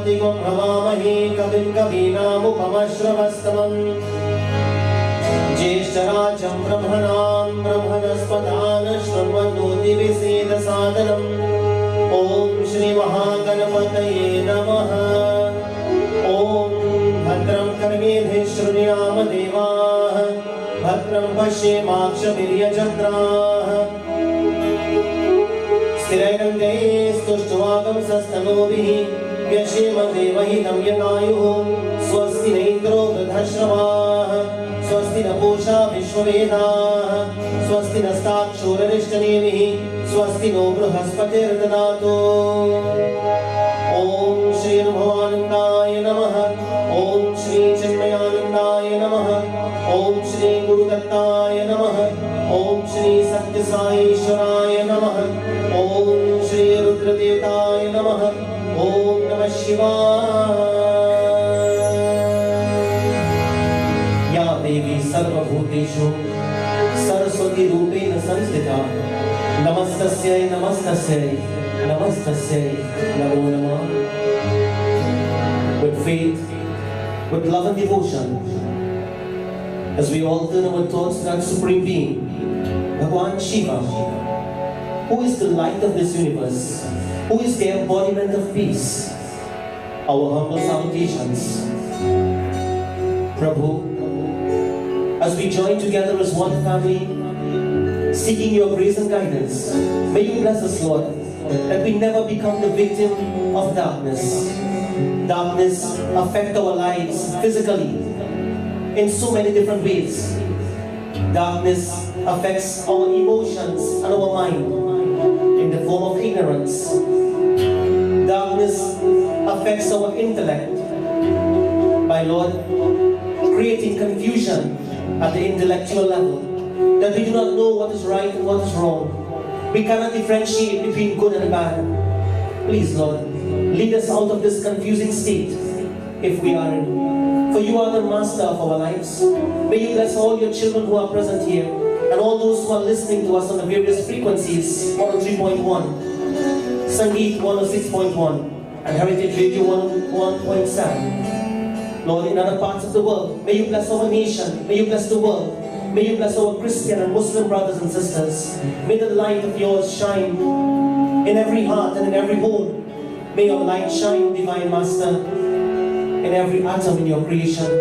सदातिगुं भवामहे कविं कवीनामुपमश्रवस्तमम् ज्येष्ठराजं ब्रह्मणां ब्रह्मणस्पदान शृण्वन्नोतिविसेदसादनम् ॐ श्री महागणपतये नमः। ॐ भद्रं कर्णेभिः शृणुयाम देवाः भद्रं पश्येमाक्षभिर्यजत्राः स्थिरैरङ्गैस्तुष्ट्वागंसस्तनूभिः व्यशेम देवहितं यदायुः स्वस्ति न इन्द्रो वृद्धश्रवाः स्वस्ति न पूषा विश्ववेदाः स्वस्ति नस्ताक्षूररिष्टनेमिः स्वस्ति नो बृहस्पतिर्ददातु। ॐ श्री अनुभवानन्दाय नमः। ॐ श्री चिन्मयानन्दाय नमः। ॐ श्री गुरुदत्ताय नमः। ॐ श्री सत्यसाईश्वराय नमः। ॐ श्री रुद्रदेवताय नमः। ॐ नमः शिवाय। या देवी सर्वभूतेषु सरस्वती रूपेण संस्थिता नमस्तस्यै नमस्तस्यै नमस्तस्यै नमो नमः। With faith, with love and devotion, as we all turn our thoughts to that supreme being, Bhagwan Shiva, who is the light of this universe, who is the embodiment of peace, our humble salutations. Prabhu, as we join together as one family, seeking your grace and guidance, may you bless us, Lord, that we never become the victim of darkness. Darkness affects our lives physically in so many different ways. Darkness affects our emotions and our mind in the form of ignorance. Darkness affects our intellect by, Lord, creating confusion at the intellectual level, that we do not know what is right and what is wrong. We cannot differentiate between good and bad. Please, Lord, lead us out of this confusing state if we are in. For you are the master of our lives. May you bless all your children who are present here and all those who are listening to us on the various frequencies, 103.1, Sangeet 106.1, and Heritage Radio 101.7. Lord, in other parts of the world, may you bless our nation, may you bless the world, may you bless our Christian and Muslim brothers and sisters. May the light of yours shine in every heart and in every home. May your light shine, Divine Master, in every atom in your creation.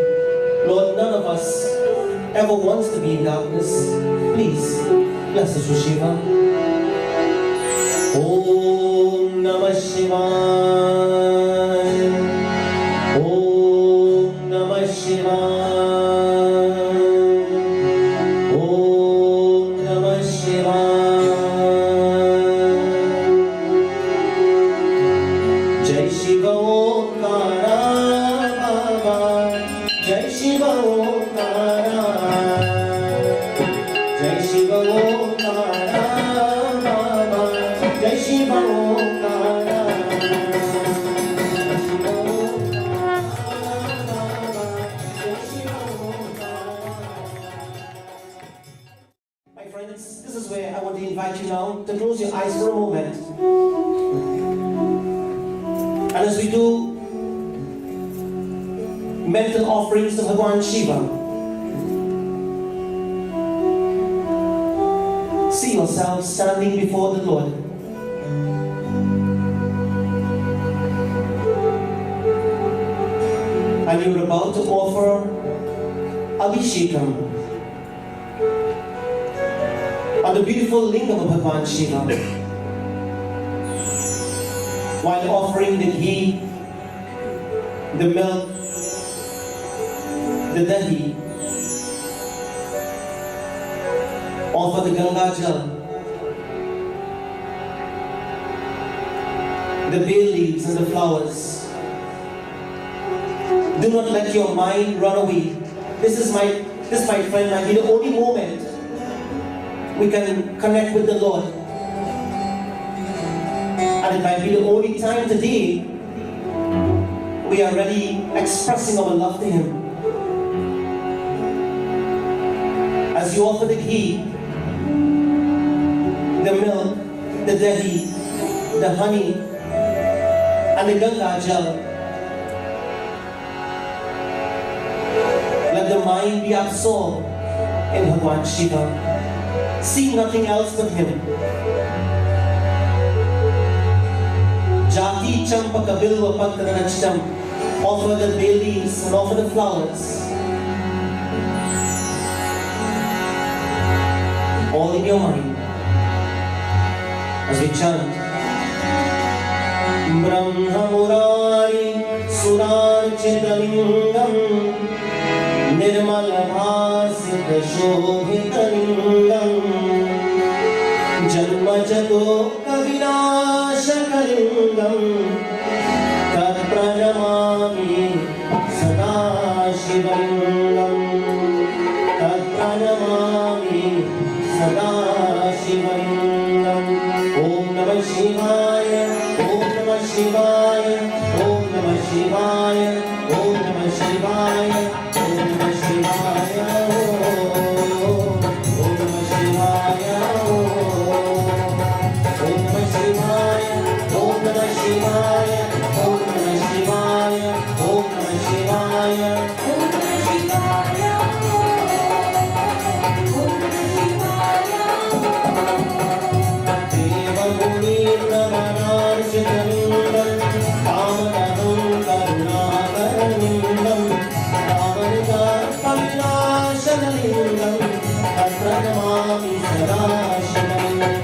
Lord, none of us ever wants to be in darkness. Please, bless us with Shiva. Om Namah Shivaya. Om Namah Shivaya. Om Namah Shivaya. Jai Shiva Omkara Baba. Jai Shiva Omkara. Jai Shiva Omkara Baba. Jai Shiva Omkara. My friends, this is where I want to invite you now to close your eyes for a moment. And as we do mental offerings to Bhagwan Shiva, see yourself standing before the Lord. And you're about to offer Abhishekam on the beautiful lingam of Bhagwan Shiva, while offering the ghee, the milk, the dahi, offer the Ganga Jal, the bay leaves and the flowers. Do not let your mind run away. This, my friend, might be the only moment we can connect with the Lord. And it might be the only time today we are really expressing our love to Him. As you offer the ghee, the milk, the dahi, the honey, and the Ganga Jal, the mind be absorbed in Bhagwan Shiva. See nothing else but Him. Jati Champaka Bilva Pankaranachtam. Offer the bay leaves and offer the flowers. All in your mind. As we chant. Brahma Murari Surarchitalingam Nirmala Bhasita Shobhitalingam Janma Jato Kavinashakalingam Tad Pranamami Sada Shivalingam Tad Pranamami Sada Shivalingam Om Namah Shivaya Om Namah Shivaya Om Namah Shivaya Om Namah Shivaya Om Namah Shivaya Om Namah Shivaya Om Namah Shivaya Om Namah Shivaya Om Namah Shivaya Om Namah Shivaya Om Namah Shivaya Deva Muni Namanarchitalingam Pamanaham Karunakaraningam Pamanita Pavinashanalingam Pranamami Sada Shivalingam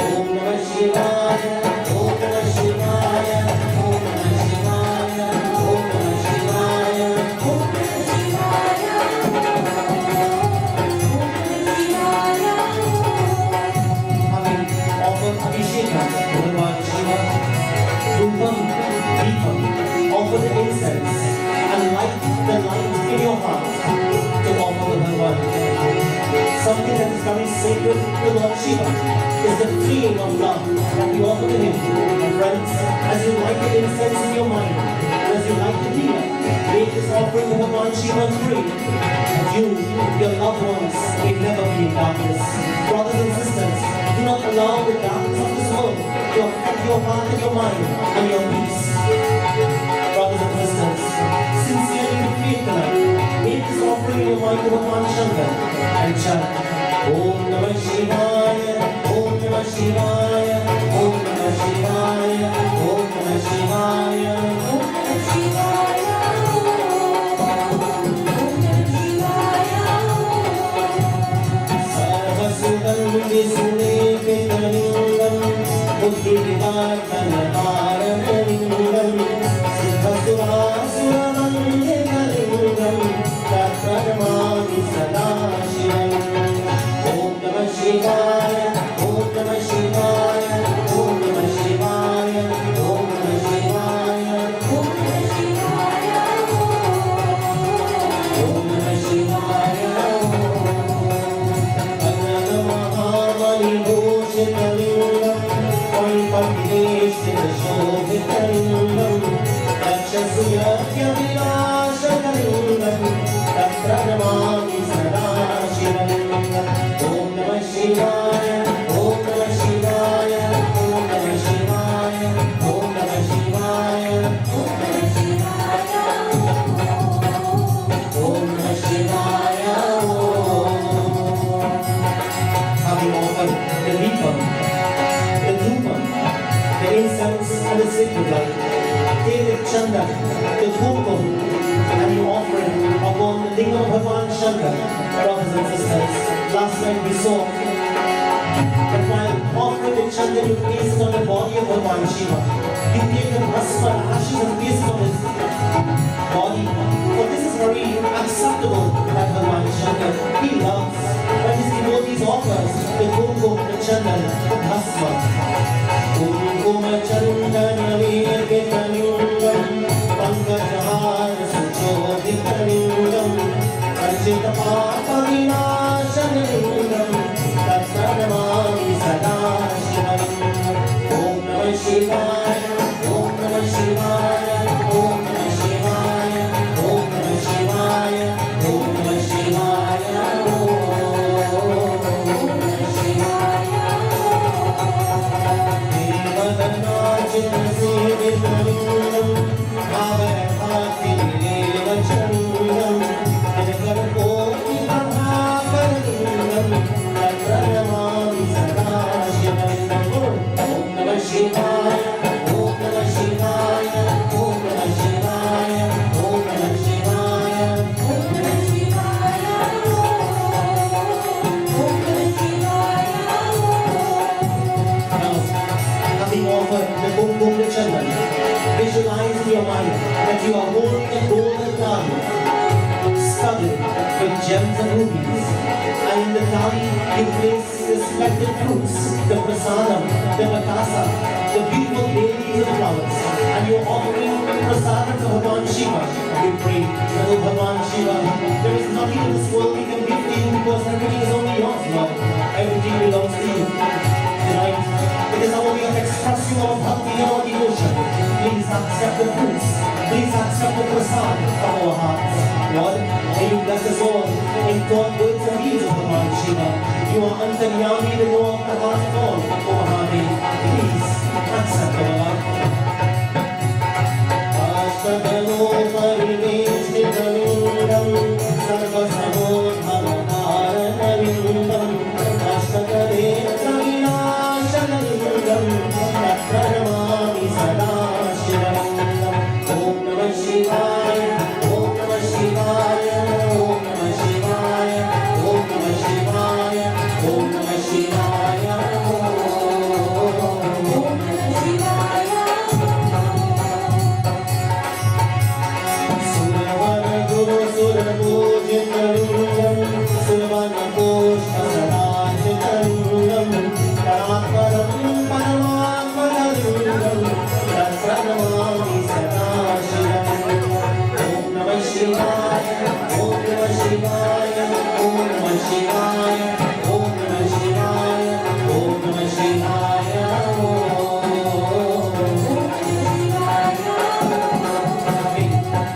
Om Namah Shivaya Om Namah Shivaya Om Namah Shivaya Om Namah Shivaya Om Namah Shivaya Having offered Abhishekam to Bhagwan Shiva, Dhupam, Deepam, offer the incense and light the light in your heart to offer to Bhagwan. Something that is very sacred to Lord Shiva is the freeing of love that we offer to Him. And friends, as you light the incense in your mind, and as you light the diya, make this offering to Bhagwan Shiva free. And you, your loved ones, may never be in darkness. Brothers and sisters, do not allow the darkness of this world to affect your heart and your mind and your peace. Brothers and sisters, sincerely faith tonight, make this offering in your mind to Bhagwan Shankar and chant Om Namah Shivaya, Om Namah Shivaya, Om Namah Shivaya, Om Namah Shivaya, Om Namah Shivaya, Om Namah Shivaya. Sarva Sugandhi Sulepitalingam Buddhi Vivardhana Bharanalingam Siddha Surasura Mandikalingam Tat Pranamami Sada Shivalingam Om Namah Shivaya Om Namah Shivaya Om Namah Shivaya Om Namah Shivaya Om Namah Shivaya Om Namah Shivaya Anandamahamani Bhushitalingam Pampatishita Shobhitalingam Rakshasuyakya Vinashakalingam Tat Pranamami Sada Shivalingam Om Namah Shivaya Om Namah Shivaya Om Namah Shivaya Om Namah Shivaya Om Namah Shivaya Om Namah Shivaya. Having offered the Deepam, the Dhupam, the incense and the sacred light, take the Chanda, the Kumkum, and you offer it upon the lingam of Bhagwan Shankar. Brothers and sisters, last night we saw that while offering the Chanda, you place it on the body of Bhagwan Shiva. You take the bhasma, ashes, and place it on his body. For this is very acceptable by Bhagwan Shankar. He loves when his devotees offers the Kumkum, the Chanda, the bhasma. Kumkuma Chandana Virgitalingam Pankajahara Suchodhitalingam Archita Papa Vinashanalingam Tat Pranamami Sada Shivalingam Om Namah Shivaya Om Namah Shivaya Om Namah Shivaya Om Namah Shivaya Om Namah Shivaya Om Namah Shivaya Devadana Chitra Sevitalingam Bhava Bhakti Deva Chandam your mind that you are holding a golden thali, studded with gems and rubies. And in the thali, you place the selected fruits, the prasadam, the matasa, the beautiful ladies of the flowers. And you're offering prasadam to Bhagavan Shiva. We pray that, oh Bhagavan Shiva, there is nothing in this world we can give to you because everything is only yours, Lord. Everything belongs to you. Tonight, it is our way of expressing our bhakti and our devotion. Please accept the fruits. Please accept the prasad from our hearts. Lord, may you bless us all in thought, words, and deeds of Bhagavan Shiva. You are Antaryami, the Lord of the heart of all, O Mahadev. Please accept our life. Ashtakalo Pariveshnikamindam Sarvasabodhamakaranavindam Ashtakale Kavilashanavindam Pranamami Sada Shivam. Om Namah Shivaya, Om Namah Shivaya, Om Namah Shivaya, Om Namah Shivaya, Om Namah Shivaya, Om Namah Shivaya. Suravana Guru Surabhujitarungam Suravana Pushpa Sadachitarungam Paramakaram Paramatmatarungam Pranamami Sada Shivam. Om Namah Shivaya, Om Namah Shivaya, Om Namah Shivaya, Om Namah Shivaya, Om Namah Shivaya,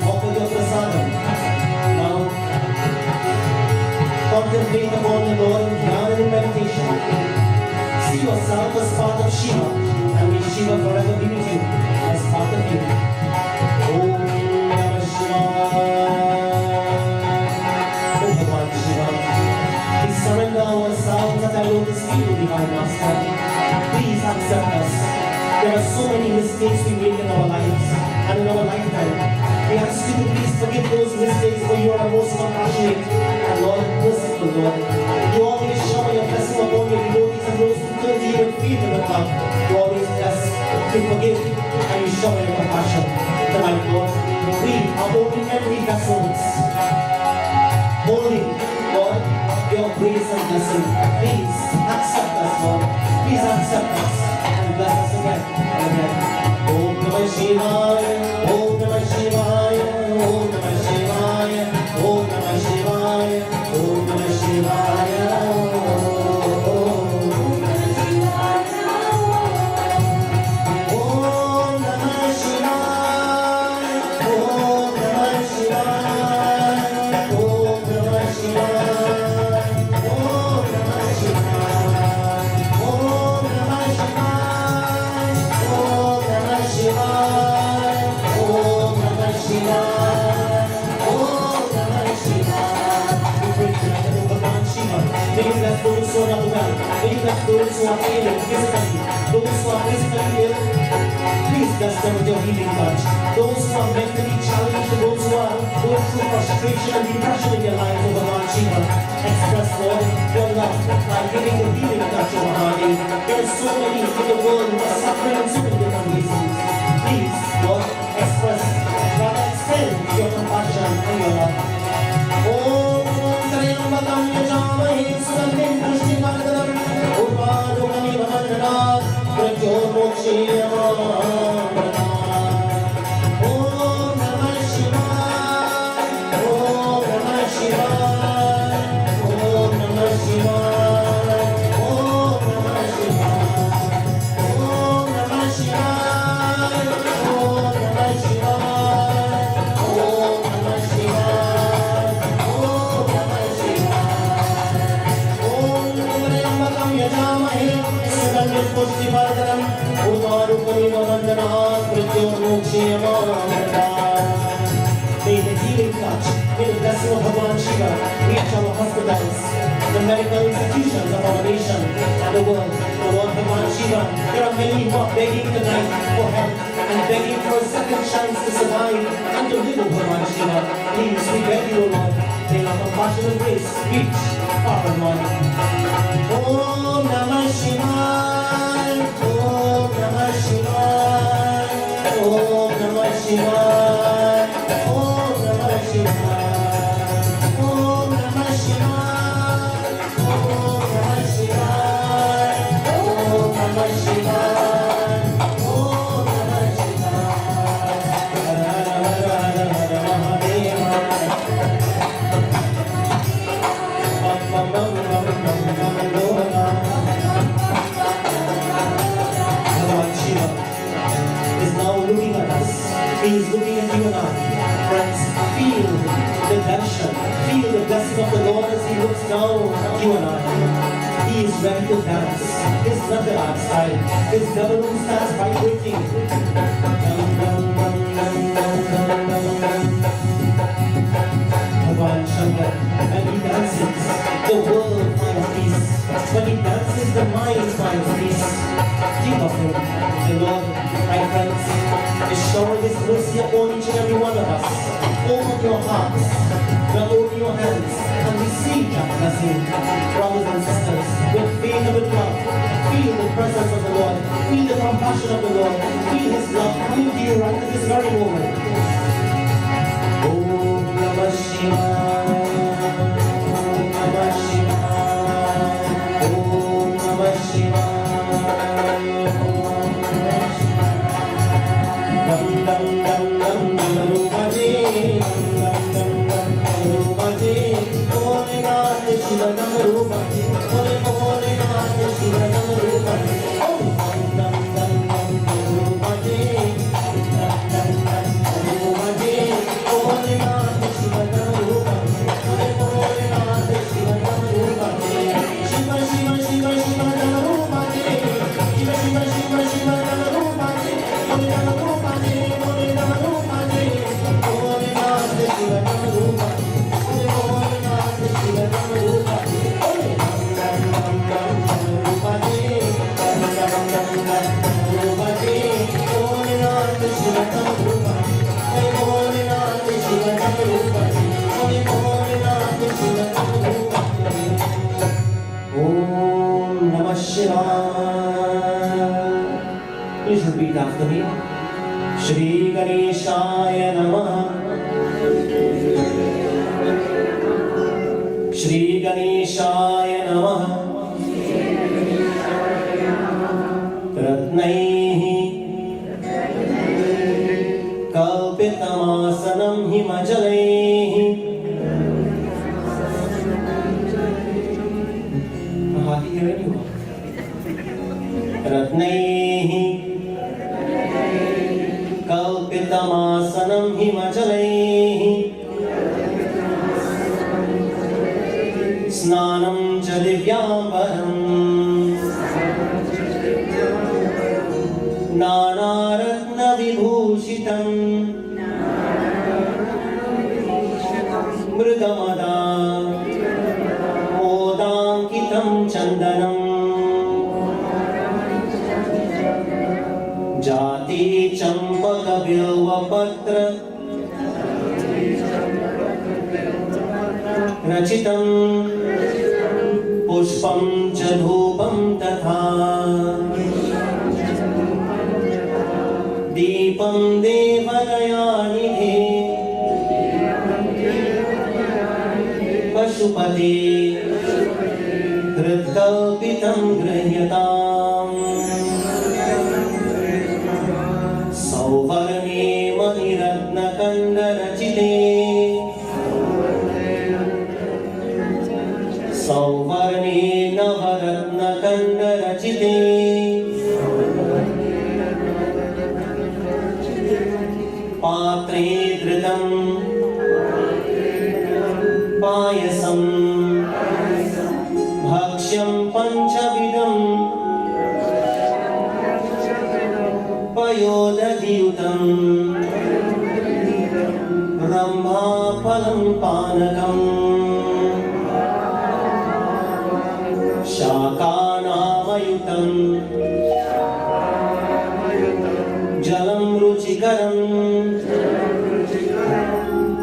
offer your prasadam. Now, contemplate upon the Lord in dhyan and in meditation. See yourself as part of Shiva, and may Shiva forever be with you as part of you. Om Namah Shivaya. Oh Bhagavan Shiva, we surrender ourselves at our lotus feet, O Divine Master. Please accept us. There are so many mistakes we made in our lives and in our lifetime. We ask you to please forgive those mistakes, for you are the most compassionate and Lord, merciful Lord. You always shower your blessing upon your devotees and those who turn to you in faith and with love. You always bless, you forgive, and you shower your compassion. Tonight, Lord, we are only empty vessels, holding, Lord, your grace and blessing. Please accept us, Lord. Please accept us and bless us again and again. Om Namah Shivaya, Om Namah Shivaya, Om Namah Shivaya, Om Namah Shivaya, Om Namah Shivaya, Om Namah Shivaya, Om Namah Shivaya, Om Namah Shivaya, Om Namah Shivaya, Om Namah Shivaya, Om Namah Shivaya, Om Namah Shivaya, Om Namah Shivaya. We pray tonight that Bhagavan Shiva, may you bless those who are not well, may you bless those who are ailing physically, those who are physically ill. Please bless them with your healing touch. Those who are mentally challenged, those who are going through frustration and depression in their lives, O Bhagavan Shiva, express, Lord, your love by giving the healing touch, O Mahadev. There are so many in the world who are suffering in so many different reasons. Please, Lord, express, rather extend your compassion and your love. Om Trayambakam Yajamahe Sugandhim Pushtivardanam Urvanukami Mahandanat Pratyomokshiyamam. Om Namah Shivaya, Om Namah Shivaya, Om Namah Shivaya, Om Namah Shivaya, Om Namah Shivaya, Om Namah Shivaya, Om Namah Shivaya, Om Namah Shivaya. Om Trayambakam Yajamahe Sugandhim Pushtivardanam Urvanukami Mahandanat Pratyomokshiyamam. May the healing touch, may the blessing of Bhagavan Shiva reach our hospitals, the medical institutions of our nation and the world. The Lord Bhagavan Shiva, there are many who are begging tonight for help and begging for a second chance to survive and to live, O Bhagavan Shiva. Please, we beg you, O Lord, may your compassion and grace reach far and wide. Om Namah Shivaya, Om Namah Shivaya, Om Namah Shivaya. Shivaya, Om Namah Shivaya, Om Namah Shivaya, Om Namah Shivaya, Om Namah Shivaya, Om Namah Shivaya. Har Har Har Mahadeva. Bam bam bam bam bam bam Lola. Bhagavan Shiva is now looking at us. He is looking at you and I. Friends, feel the passion, feel the blessing of the Lord as He looks down at you and I. He is ready to dance. His brother outside, his balloon starts vibrating. Bhagavan Shankar, and he dances, the world finds peace. When he dances, the mind finds peace. Think of him, the Lord, my friends, is showering His mercy upon each and every one of us. Open your hearts, now open your hands, and receive that blessing. Brothers and sisters, with faith and with love, feel the presence of the Lord, feel the compassion of the Lord, feel His love coming to you right at this very moment. Om Namah Shivaya, Om Namah Shivaya, Om Namah Shivaya, Om Namah Shivaya. Dam dam dam dam dam Bhaje, dam dam dam dam Bhaje, Bole Nath Shiva Dam Bhaje, Bole Bole Nath Shiva Dam Bhaje. Om dam dam dam dam Bhaje, dam dam dam dam Bhaje, Bole Nath Shiva Dam Bhaje, Bole Bole Nath Shiva Dam Bhaje. Shiva Shiva Shiva Shiva Dam Bhaje, Shiva Shiva Shiva Shiva Dam Bhaje, Bole Dam Bhaje, Bole Dam Bhaje, Bole Nath Shiva Dam Bhaje, Bole Bole Nath Shiva Dam Bhaje. Bole dam dam dam dam dam Bhaje, dam dam dam dam dam Bhaje, Bole Nath Shiva Dam Bhaje, Bole Bole Nath Shiva Dam Bhaje, Bole Bole Nath Shiva Dam Bhaje. Om Namah Shivaya. Please repeat after me. Shri Ganeshaya Namaha. Shri Ganeshaya Namaha. Ratnaihi Kalpitamasanam Himajalaihi. Hardly hear anyone. Ratnaihi Kalpitamasanam Himajalaihi. Snanam cha divyambaram Nanaratna vibhushitam Mrigamada Modankitam chandanam Jati champaka bilva patra Rachitam Pushpam cha dhupam tatha Deepam devanayanihe Pashupati Hritkalpitam grihyatam Sauvarne maniratna kandarachite Sauvarne navaratna kandarachite Patre dhritam Payasam Bhakshyam panchavidam Payodadhyutam Brahma phalam panakam Shakanavayutam Jalam ruchikaram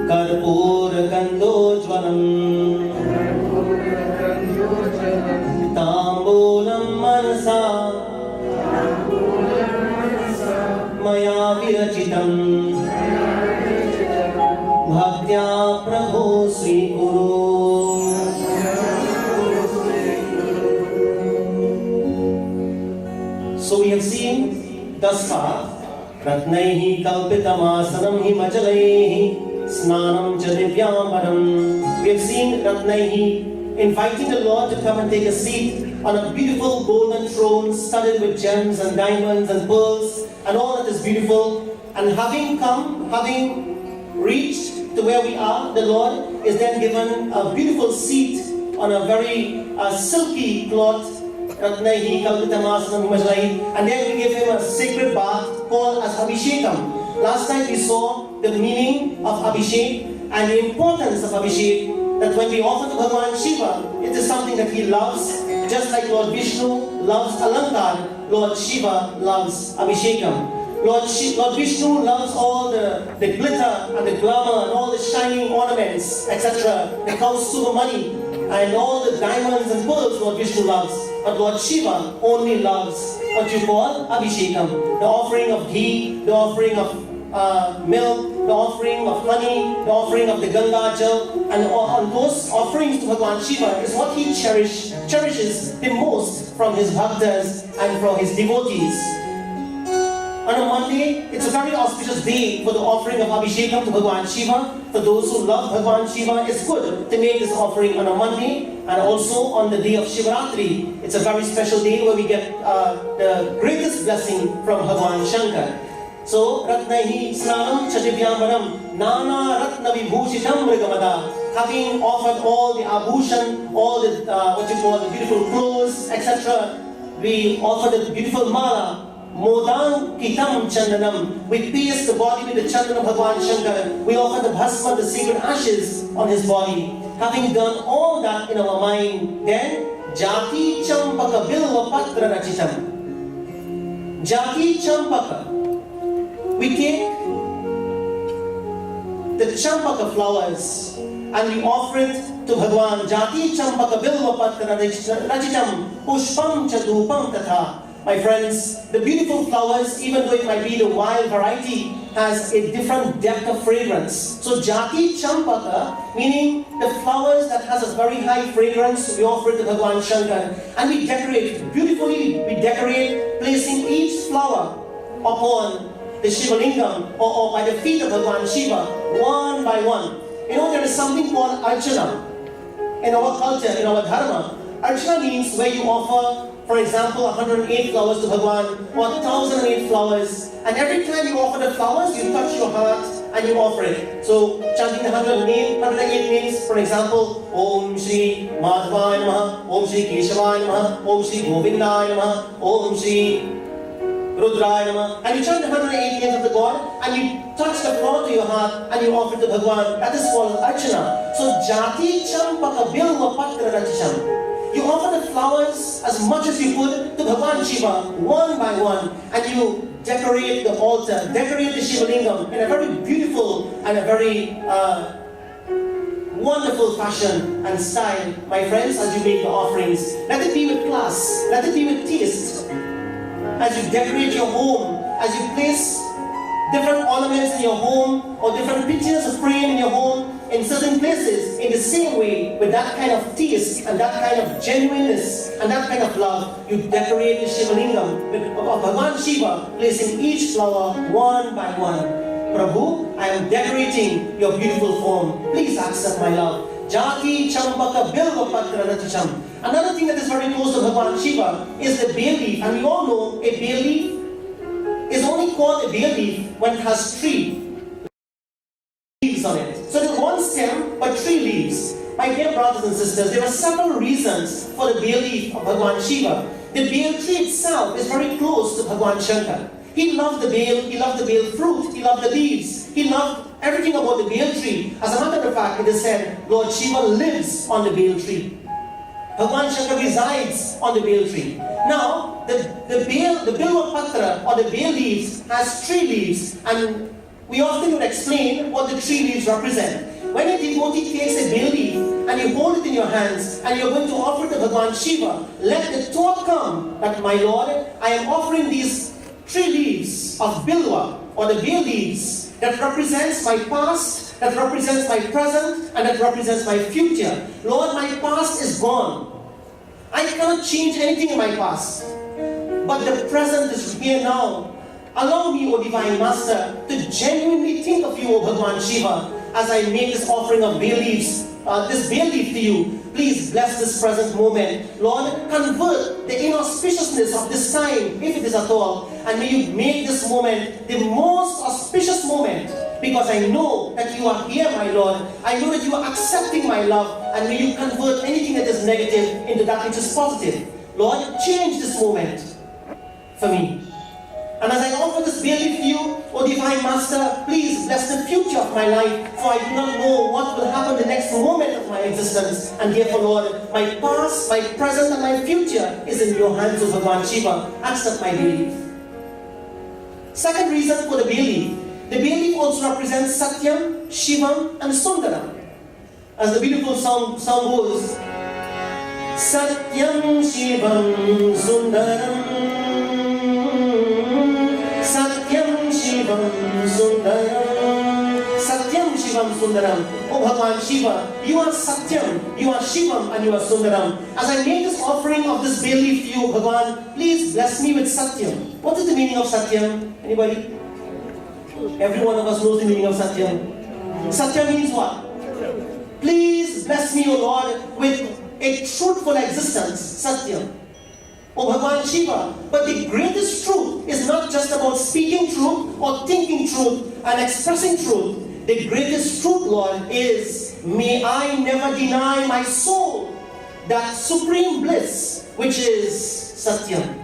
Karpura gandhojvalam Tambulam manasa Maya विरचितम् भक्त्या प्रभो स्वीकुरु। So we have seen thus far रत्नैः कल्पितमासनं हिमजलैः स्नानं च दिव्याम्बरम्. We have seen रत्नैः inviting the Lord to come and take a seat on a beautiful golden throne studded with gems and diamonds and pearls and all that is beautiful. And having reached to where we are, the Lord is then given a beautiful seat on a very silky cloth, and then we give him a sacred bath called as Abhishekam. Last time we saw the meaning of Abhishek and the importance of Abhishek, that when we offer to Bhagavan Shiva, it is something that he loves, just like Lord Vishnu loves Alankar, Lord Shiva loves Abhishekam. Lord Vishnu loves all the glitter and the glamour and all the shining ornaments, etc. The Kaustubha money and all the diamonds and pearls Lord Vishnu loves. But Lord Shiva only loves what you call Abhishekam, the offering of ghee, the offering of milk, the offering of honey, the offering of the Ganga Jal, and those offerings to Bhagavan Shiva is what he cherishes the most from his bhaktas and from his devotees. On a Monday, it's a very auspicious day for the offering of Abhishekam to Bhagavan Shiva. For those who love Bhagavan Shiva, it's good to make this offering on a Monday and also on the day of Shivaratri. It's a very special day where we get the greatest blessing from Bhagavan Shankar. So, Ratnaihi Snanam Chadivyambaram Nana Ratna Vibhushitam Mrigamada. Having offered all the abhushan, all the the beautiful clothes, etc., we offer the beautiful mala. Modang Kitam Chandanam. We paste the body with the Chandan of Bhagavan Shankar. We offer the bhasma, the sacred ashes on his body. Having done all that in our mind, then Jati Champaka Bilva Patra Rachitam. Jati Champaka. We take the Champaka flowers and we offer it to Bhagavan. Jati Champaka Bilva Patra Rachitam Pushpam Chadupam Tatha. My friends, the beautiful flowers, even though it might be the wild variety, has a different depth of fragrance. So Jati Champaka, meaning the flowers that has a very high fragrance, we offer it to Bhagavan Shankar. And we decorate beautifully, placing each flower upon the Shiva Lingam or by the feet of Bhagavan Shiva, one by one. You know, there is something called Archana in our culture, in our dharma. Archana means where you offer, for example, 108 flowers to Bhagavan or 1008 flowers. And every time you offer the flowers, you touch your heart and you offer it. So, chanting the 108 names, for example, Om Shri Madhavaya Namaha, Om Shri Keshavaya Namaha, Om Shri Govindaya Namaha, Om Shri Rudraya Namaha. And you chant the 108 names of the God and you touch the floor to your heart and you offer it to Bhagavan. That is called Archana. So, Jati Champaka Bilva Patra Rachisham. You offer the flowers as much as you could to Bhagavan Shiva, one by one, and you decorate the altar, decorate the Shiva Lingam in a very beautiful and a very wonderful fashion and style. My friends, as you make the offerings, let it be with class, let it be with taste. As you decorate your home, as you place different ornaments in your home or different pictures of frame in your home, in certain places, in the same way, with that kind of taste and that kind of genuineness and that kind of love, you decorate the Shiva Lingam of Bhagavan Shiva, placing each flower one by one. Prabhu, I am decorating your beautiful form. Please accept my love. Jati Champaka Bilva Patra Ratisham. Another thing that is very close to Bhagavan Shiva is the bay leaf. And we all know a bay leaf is only called a bay leaf when it has three leaves on it. So there's one stem but three leaves. My dear brothers and sisters, there are several reasons for the bay leaf of Bhagavan Shiva. The bay tree itself is very close to Bhagavan Shankar. He loved the bay, he loved the bay fruit, he loved the leaves, he loved everything about the bay tree. As a matter of fact, it is said, Lord Shiva lives on the bay tree. Bhagavan Shankar resides on the bay tree. Now, the Bilva Patra or the bay leaves has three leaves, and we often would explain what the three leaves represent. When a devotee takes a bay leaf and you hold it in your hands and you're going to offer it to Bhagavan Shiva, let the thought come that, my Lord, I am offering these three leaves of Bilva or the bay leaves that represents my past, that represents my present, and that represents my future. Lord, my past is gone. I cannot change anything in my past. But the present is here now. Allow me, O Divine Master, to genuinely think of you, O Bhagwan Shiva, as I make this offering of bay leaves, this bay leaf to you. Please bless this present moment. Lord, convert the inauspiciousness of this time, if it is at all, and may you make this moment the most auspicious moment, because I know that you are here, my Lord. I know that you are accepting my love, and may you convert anything that is negative into that which is positive. Lord, change this moment for me. And as I offer this bay leaf to you, O Divine Master, please bless the future of my life, for I do not know what will happen the next moment of my existence. And therefore, Lord, my past, my present, and my future is in your hands, O Bhagwan Shiva. Accept my bay leaf. Second reason for the bay leaf. The bay leaf also represents Satyam, Shivam, and Sundaram. As the beautiful song goes, Satyam, Shivam, Sundaram, Satyam, Shivam, Sundaram, Satyam, Shivam, Sundaram. Oh Bhagwan Shiva, you are Satyam, you are Shivam, and you are Sundaram. As I make this offering of this bay leaf to you, Bhagwan, please bless me with Satyam. What is the meaning of Satyam? Anybody? Every one of us knows the meaning of Satyam. Satyam means what? Please bless me, O Lord, with a truthful existence. Satyam. O Bhagwan Shiva, but the greatest truth is not just about speaking truth or thinking truth and expressing truth. The greatest truth, Lord, is may I never deny my soul that supreme bliss which is Satyam.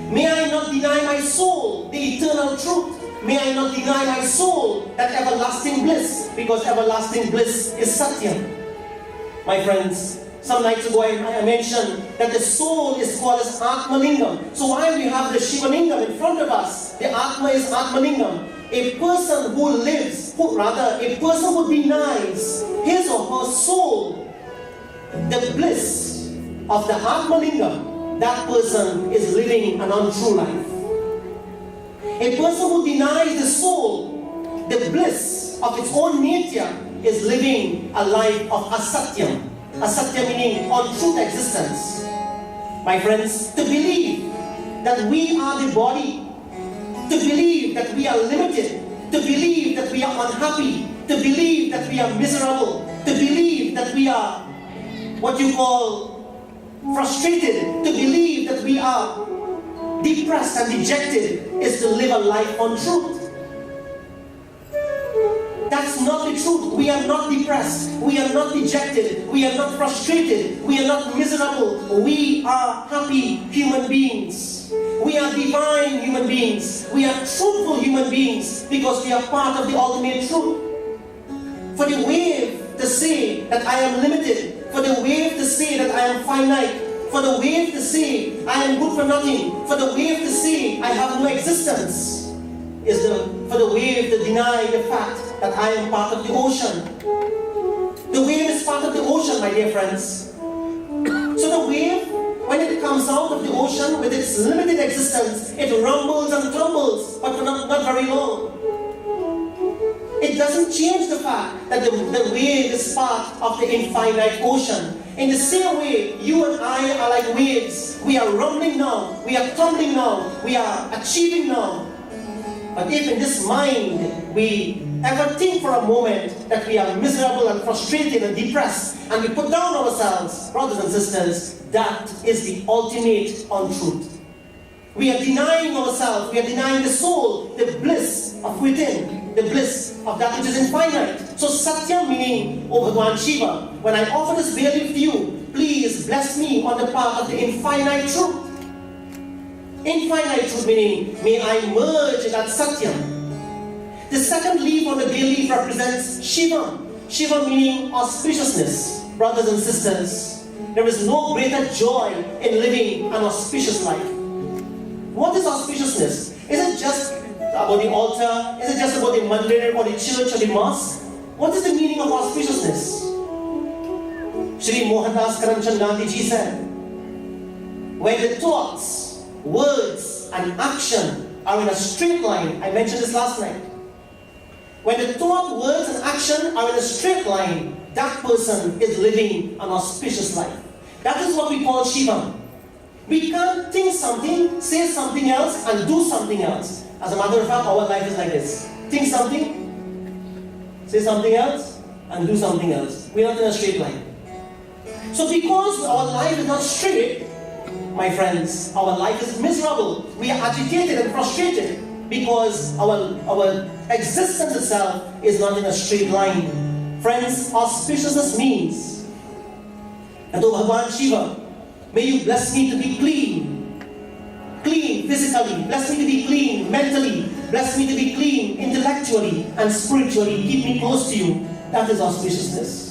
May I not deny my soul the eternal truth. May I not deny my soul that everlasting bliss, because everlasting bliss is Satyam. My friends, some nights ago I mentioned that the soul is called as Atma Lingam. So while we have the Shiva Lingam in front of us, the Atma is Atma Lingam. A person who lives, a person who denies his or her soul the bliss of the Atma Lingam, that person is living an untrue life. A person who denies the soul the bliss of its own nature is living a life of asatyam. Asatyam meaning untruth existence. My friends, to believe that we are the body, to believe that we are limited, to believe that we are unhappy, to believe that we are miserable, to believe that we are what you call frustrated, to believe that we are depressed and dejected is to live a life on truth. That's not the truth. We are not depressed. We are not dejected. We are not frustrated. We are not miserable. We are happy human beings. We are divine human beings. We are truthful human beings because we are part of the ultimate truth. For the wave to say that I am limited, for the wave to say that I am finite, for the wave to say I am good for nothing, for the wave to say I have no existence, is for the wave to deny the fact that I am part of the ocean. The wave is part of the ocean, my dear friends. So the wave, when it comes out of the ocean with its limited existence, it rumbles and tumbles, but for not very long. It doesn't change the fact that the wave is part of the infinite ocean. In the same way, you and I are like waves. We are rumbling now, we are tumbling now, we are achieving now. But if in this mind we ever think for a moment that we are miserable and frustrated and depressed, and we put down ourselves, brothers and sisters, that is the ultimate untruth. We are denying ourselves, we are denying the soul, the bliss of within, the bliss of that which is infinite. So Satyam meaning, O Bhagwan Shiva, when I offer this bay leaf to you, please bless me on the path of the infinite truth. Infinite truth meaning, may I merge in that Satyam. The second leaf on the bay leaf represents Shiva. Shiva meaning auspiciousness. Brothers and sisters, there is no greater joy in living an auspicious life. What is auspiciousness? Is it just about the altar? Is it just about the mandir or the church or the mosque? What is the meaning of auspiciousness? Shri Mohandas Karamchand Gandhi ji said, where the thoughts, words and action are in a straight line, I mentioned this last night. When the thought, words, and action are in a straight line, that person is living an auspicious life. That is what we call Shiva. We can't think something, say something else, and do something else. As a matter of fact, our life is like this. Think something, say something else, and do something else. We're not in a straight line. So because our life is not straight, my friends, our life is miserable. We are agitated and frustrated because our existence itself is not in a straight line. Friends, auspiciousness means that, oh Bhagwan Shiva, may you bless me to be clean. Clean physically, bless me to be clean mentally, bless me to be clean intellectually and spiritually. Keep me close to you. That is auspiciousness.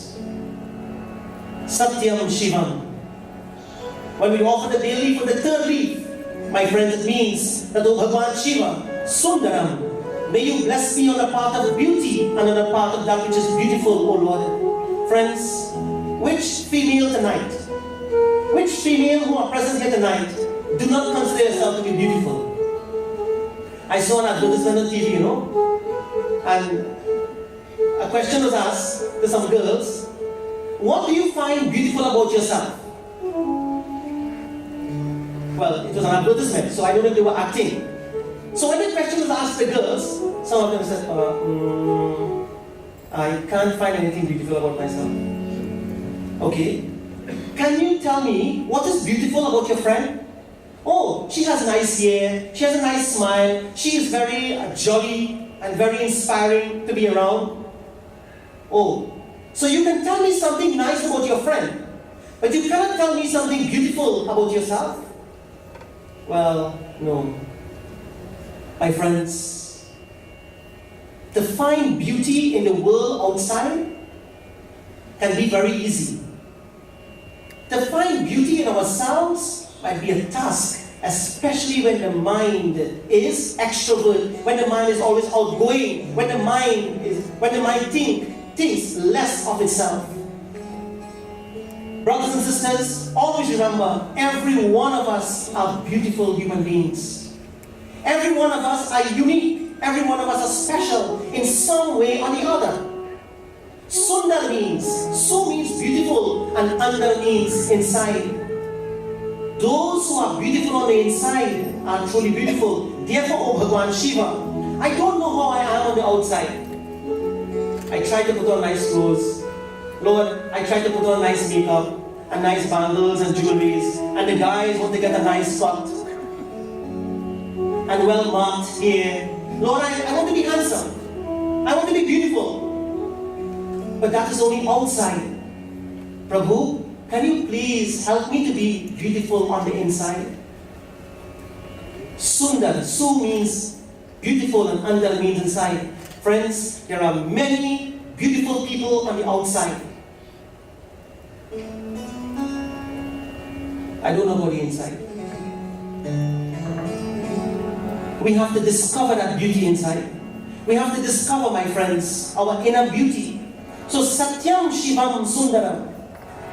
Satyam Shivam. When we offer the daily leaf for the third leaf, my friends, it means that, oh Bhagwan Shiva, Sundaram, may you bless me on the path of beauty and on the path of that which is beautiful, O Lord. Friends, which female tonight, which female who are present here tonight, do not consider yourself to be beautiful? I saw an advertisement on TV, and a question was asked to some girls, what do you find beautiful about yourself? Well, it was an advertisement, so I don't know if they were acting. So when the question was asked to the girls, some of them said, I can't find anything beautiful about myself. Okay. Can you tell me what is beautiful about your friend? Oh, she has nice hair, she has a nice smile, she is very jolly and very inspiring to be around. Oh, so you can tell me something nice about your friend, but you cannot tell me something beautiful about yourself? Well, no. My friends, to find beauty in the world outside can be very easy. To find beauty in ourselves might be a task, especially when the mind is extrovert, when the mind is always outgoing, when the mind thinks less of itself. Brothers and sisters, always remember, every one of us are beautiful human beings. Every one of us are unique. Every one of us are special in some way or the other. Sundar means, so means beautiful, and under means inside. Those who are beautiful on the inside are truly beautiful. Therefore, O Bhagwan Shiva, I don't know how I am on the outside. I try to put on nice clothes. Lord, I try to put on nice makeup and nice bangles and jewelries, and the guys want to get a nice cut and well marked hair. Lord, I want to be handsome. I want to be beautiful. But that is only outside. Prabhu, can you please help me to be beautiful on the inside? Sundar, Su means beautiful and Andar means inside. Friends, there are many beautiful people on the outside. I don't know about the inside. We have to discover that beauty inside. We have to discover, my friends, our inner beauty. So Satyam Shivam Sundaram,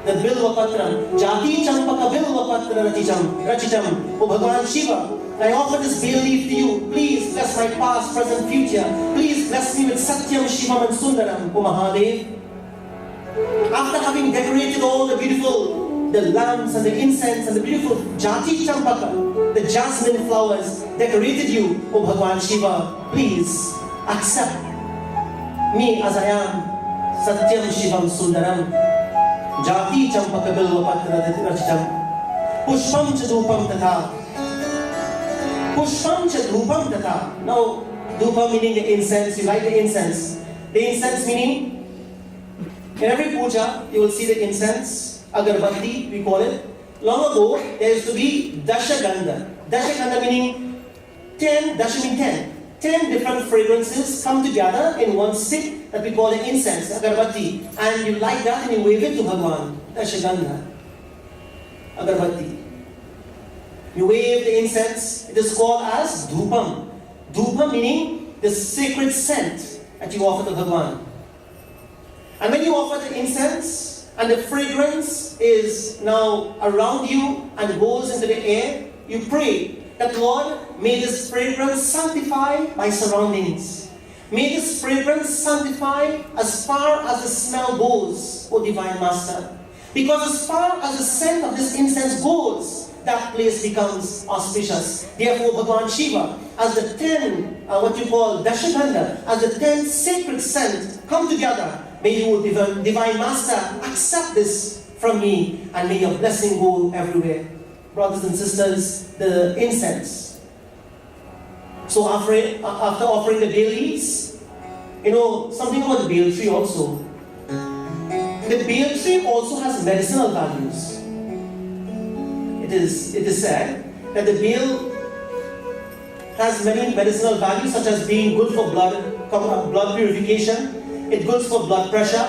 the Bilva Patram, Jati Champaka Bilva Patra Rachitam, O Bhagwan Shiva, I offer this bay leaf to you. Please bless my past, present, future. Please bless me with Satyam Shivam and Sundaram, O Mahadev. After having decorated all the lamps and the incense and the beautiful Jati Champaka, the jasmine flowers decorated you, O Bhagwan Shiva, please accept me as I am. Satyam Shivam Sundaram, Jati Champaka Bilva Patra Rachitam, Pushpam Chadupam Tata. Pushpam Chadupam Tata. Now, Dupa meaning the incense, you light the incense. The incense meaning, in every puja, you will see the incense, agarbatti, we call it. Long ago, there used to be Dashagandha. Dashagandha meaning 10, Dasha meaning 10. 10 different fragrances come together in one stick that we call an incense, agarbatti. And you light that and you wave it to Bhagwan. Dashagandha. Agarbatti. You wave the incense, it is called as dhupam. Dhupam meaning the sacred scent that you offer to Bhagwan. And when you offer the incense and the fragrance is now around you and goes into the air, you pray that Lord, may this fragrance sanctify my surroundings. May this fragrance sanctify as far as the smell goes, O Divine Master. Because as far as the scent of this incense goes, that place becomes auspicious. Therefore, Bhagavan Shiva, as the 10, what you call Dashagandha, as the 10 sacred scent come together, may you, Divine Master, accept this from me, and may your blessing go everywhere. Brothers and sisters, the incense. So after offering the bay leaves, something about the bay tree also. The bay tree also has medicinal values. It is said that the bale has many medicinal values, such as being good for blood purification. It's good for blood pressure.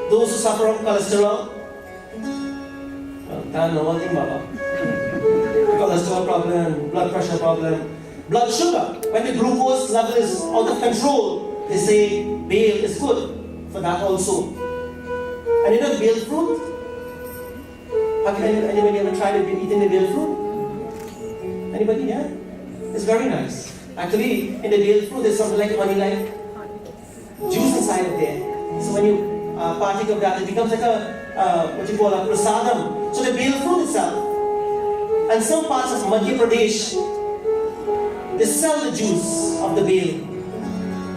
Those who suffer from cholesterol. Well, know one thing, Baba. Cholesterol problem, blood pressure problem, blood sugar. When the glucose level is out of control, they say bale is good for that also. And bale fruit. Have anybody ever tried eating the bale fruit? Anybody? Yeah? It's very nice. Actually, in the bale fruit, there's something like honey-like juice inside of there. So when you partake of that, it becomes like what you call a prasadam. So the bale fruit itself. And some parts of Madhya Pradesh, they sell the juice of the bale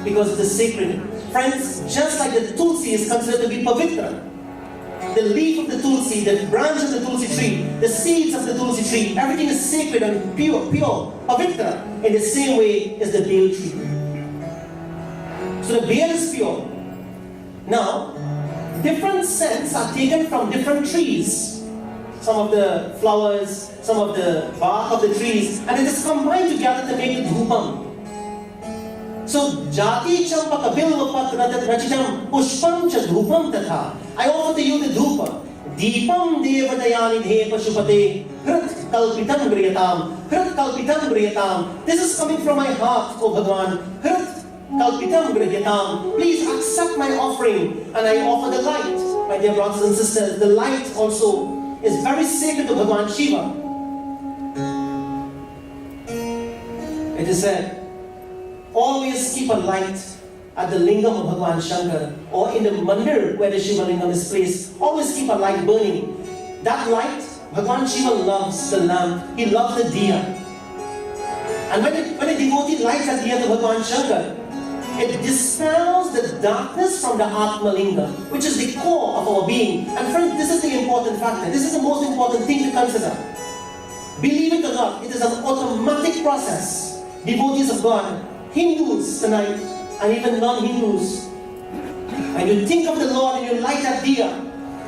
because it is sacred. Friends, just like the tulsi is considered to be pavitra, the leaf of the tulsi, the branch of the tulsi tree, the seeds of the tulsi tree, everything is sacred and pure, pavitra, in the same way as the bale tree. So the bale is pure. Now, different scents are taken from different trees. Some of the flowers, some of the bark of the trees, and it is combined together to make the dhupam. So, Jati Champaka Bilva Patra Rachitam Pushpam Cha Dhupam Tatha. I offer to you the dhupa. Deepam Devadayani De Pashupate Hrit Kalpitam Griyatam. Hrit Kalpitam Griyatam. This is coming from my heart, O Bhagavan. Hrit Kalpitam Griyatam. Please accept my offering, and I offer the light. My dear brothers and sisters, the light also is very sacred to Bhagavan Shiva. It is said, always keep a light at the lingam of Bhagavan Shankar, or in the mandir where the Shiva lingam is placed. Always keep a light burning. That light, Bhagavan Shiva loves the lamp. He loves the diya. And when a devotee lights a diya to Bhagavan Shankar, it dispels the darkness from the Atma Linga, which is the core of our being. And friends, this is the important factor. This is the most important thing to consider. Believe it or not, it is an automatic process. Devotees of God, Hindus tonight, and even non-Hindus, when you think of the Lord and you light that diya,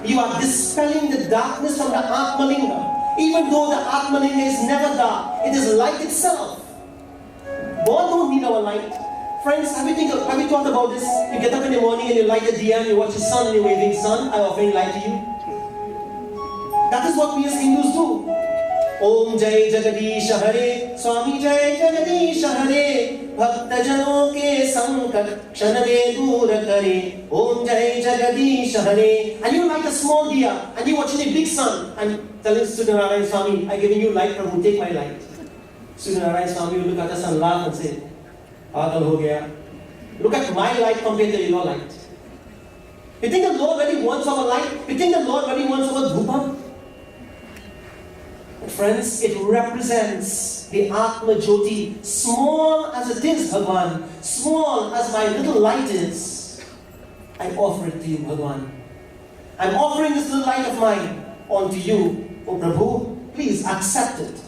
you are dispelling the darkness from the Atma Linga. Even though the Atma Linga is never dark, it is light itself. God don't need our light. Friends, have you thought about this? You get up in the morning and you light a diya and you watch the sun and you're waving, sun, I offer light to you. That is what we as Hindus do. Om Jai Jagadish Hare, Swami Jai Jagadish Hare, Bhakta Jano ke Sankat, Kshanave Dura Kare, Om Jai Jagadish Hare. And you light a small diya and you watching a big sun and telling Sudhanarayan Swami, I'm giving you light, Prabhu, take my light. Sudhanarayan Swami will look at us and laugh and say, Pagal ho gaya. Look at my light compared to your light. You think the Lord really wants our light? You think the Lord really wants our dhupa? Friends, it represents the Atma Jyoti, small as it is, Bhagavan, small as my little light is. I offer it to you, Bhagavan. I'm offering this little light of mine onto you, O Prabhu. Please accept it.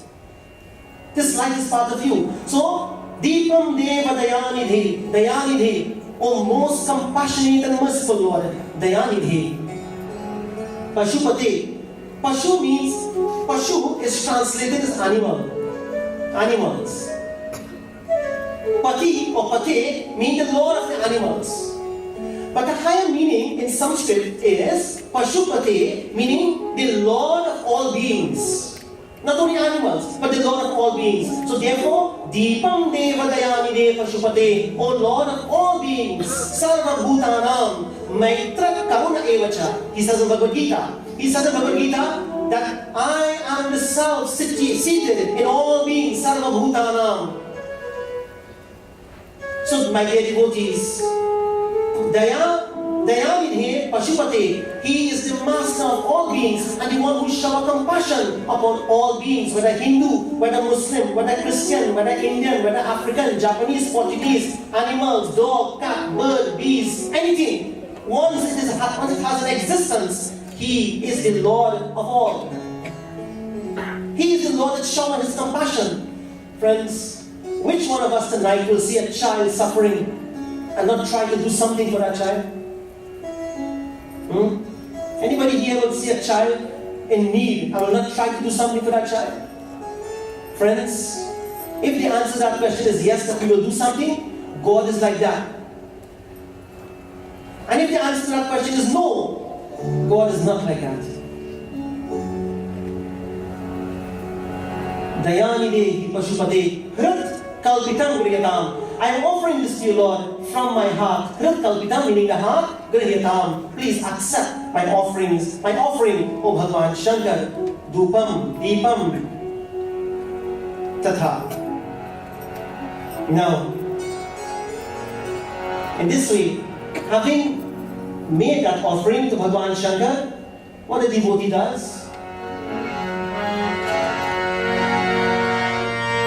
This light is part of you. So, Deepam Deva Dayanidhi, Dayanidhi, O most compassionate and merciful Lord, Dayanidhi. Pashupate. Pashu means, Pashu is translated as animal. Animals. Pati or Pate means the Lord of the animals. But the higher meaning in Sanskrit is Pashupate, meaning the Lord of all beings. Not only animals, but the Lord of all beings. So therefore, Deepam Deva Dayanide Pashupate, O Lord of all beings, Sarva Bhutanam, Maitra Karuna Evacha. He says in Bhagavad Gita. He says in Bhagavad Gita, that I am the self seated in all beings, Sarva Bhutanam. So, my dear devotees, Dayavidhe Pashupate, he is the master of all beings and the one who shower compassion upon all beings, whether Hindu, whether Muslim, whether Christian, whether Indian, whether African, Japanese, Portuguese, animals, dog, cat, bird, bees, anything. Once it has an existence, he is the Lord of all. He is the Lord that showers his compassion. Friends, which one of us tonight will see a child suffering and not try to do something for that child? Anybody here will see a child in need and will not try to do something for that child? Friends, if the answer to that question is yes, that we will do something, God is like that. And if the answer to that question is no, God is not like that. Dayanide Pashupate Hrit Kalpitam Griyatam. I am offering this to you, Lord, from my heart. Hrit Kalpitam, meaning the heart, Griyatam. Please accept my offerings. My offering, O Bhagavan Shankar. Dupam, Deepam, Tatha. Now, in this way, having made that offering to Bhagavan Shankar, what the devotee does?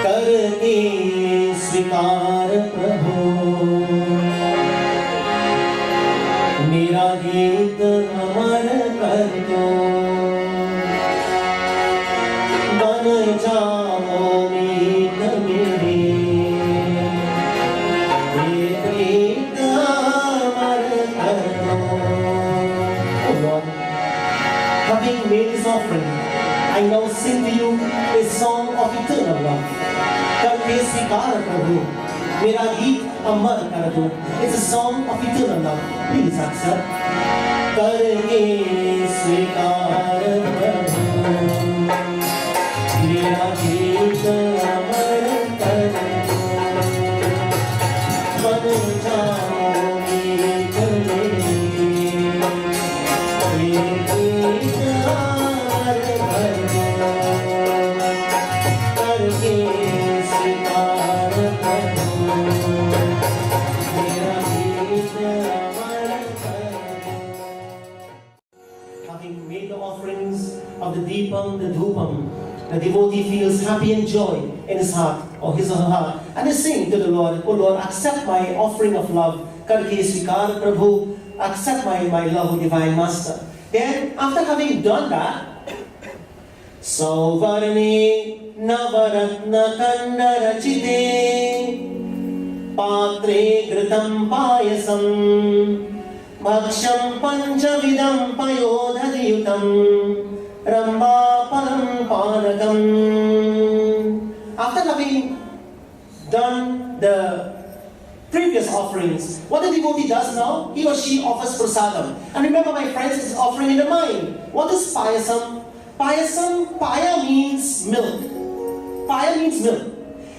Karke svikar prabhu, mera geet amar kar do, ban jao meet mere, geet amar kar do. Oh Lord, having made this offering, I now sing to you a song of eternal love. Karke svikar prabhu, mera geet amar kar do. It's a song of eternal love. Please accept. Karke svikar prabhu, mera geet amar kar do. Ban jao meet mere, geet amar kar do. Karke having made the offerings of the Deepam, the Dhupam, the devotee feels happy and joy in his heart or his or her heart, and they sing to the Lord, "Oh Lord, accept my offering of love. Karke svikar prabhu, accept my love, O Divine Master." Then, after having done that, Sauvarne Navaratna Kandarachite Patre Gritam Payasam Bhaksham Panchavidam Payodhadiyutam Ramba Param Panakam. After having done the previous offerings, what the devotee does now, he or she offers prasadam. And remember, my friends, it's offering in the mind. What is payasam? Payasam, paya means milk. Paya means milk.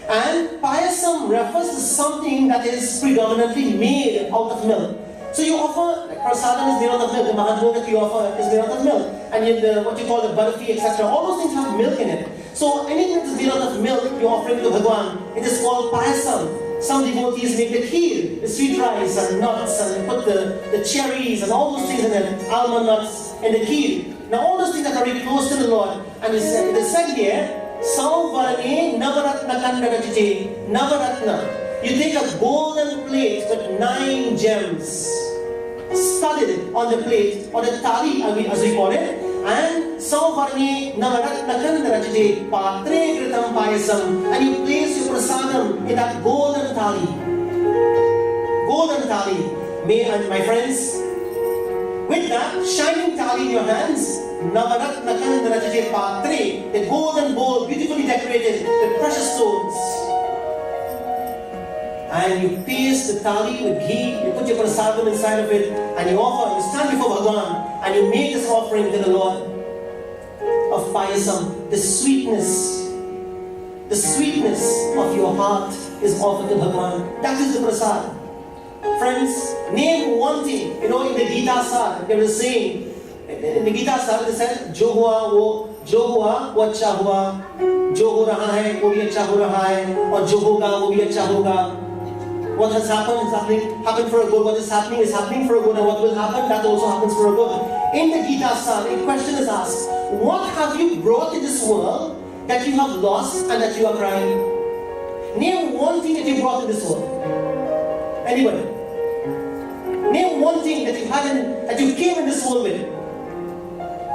And payasam refers to something that is predominantly made out of milk. So you offer, like prasadam is made out of milk, the mahadbhog that you offer is made out of milk. And what you call the barfi, etc., all those things have milk in it. So anything that is made out of milk, you're offering to Bhagwan. It is called payasam. Some devotees make the kheer, the sweet rice and nuts, and put the cherries and all those things in it, almond nuts in the kheer. Now all those things are very close to the Lord. And it is said here, Sauvarne Navaratna Kandarachite. Navaratna. You take a golden plate with 9 gems, studded on the plate, or the thali as we call it, and Sauvarne Navaratna Kandarachite Patre Gritam Payasam, and you place your prasadam in that golden thali. Golden thali. And my friends, with that shining thali in your hands, Navaratna Kandarachite Patre, the golden bowl beautifully decorated with precious stones. And you paste the thali with ghee, you put your prasadam inside of it, and you offer, you stand before Bhagwan, and you make this offering to the Lord of payasam. The sweetness of your heart is offered to Bhagwan. That is the prasad. Friends, name one thing. In the Gita Sar, there was a saying, in the Gita Sar, they said, Jo hua wo जो हुआ वो अच्छा हुआ, जो हो रहा है वो भी अच्छा हो रहा है, और जो होगा वो भी अच्छा होगा. What has happened is happened for a good. What is happening for a good, and what will happen, that also happens for a good. In the Gita Sar, a question is asked: what have you brought in this world that you have lost and that you are crying? Name one thing that you brought in this world. Anybody? Name one thing that you had that you came in this world with,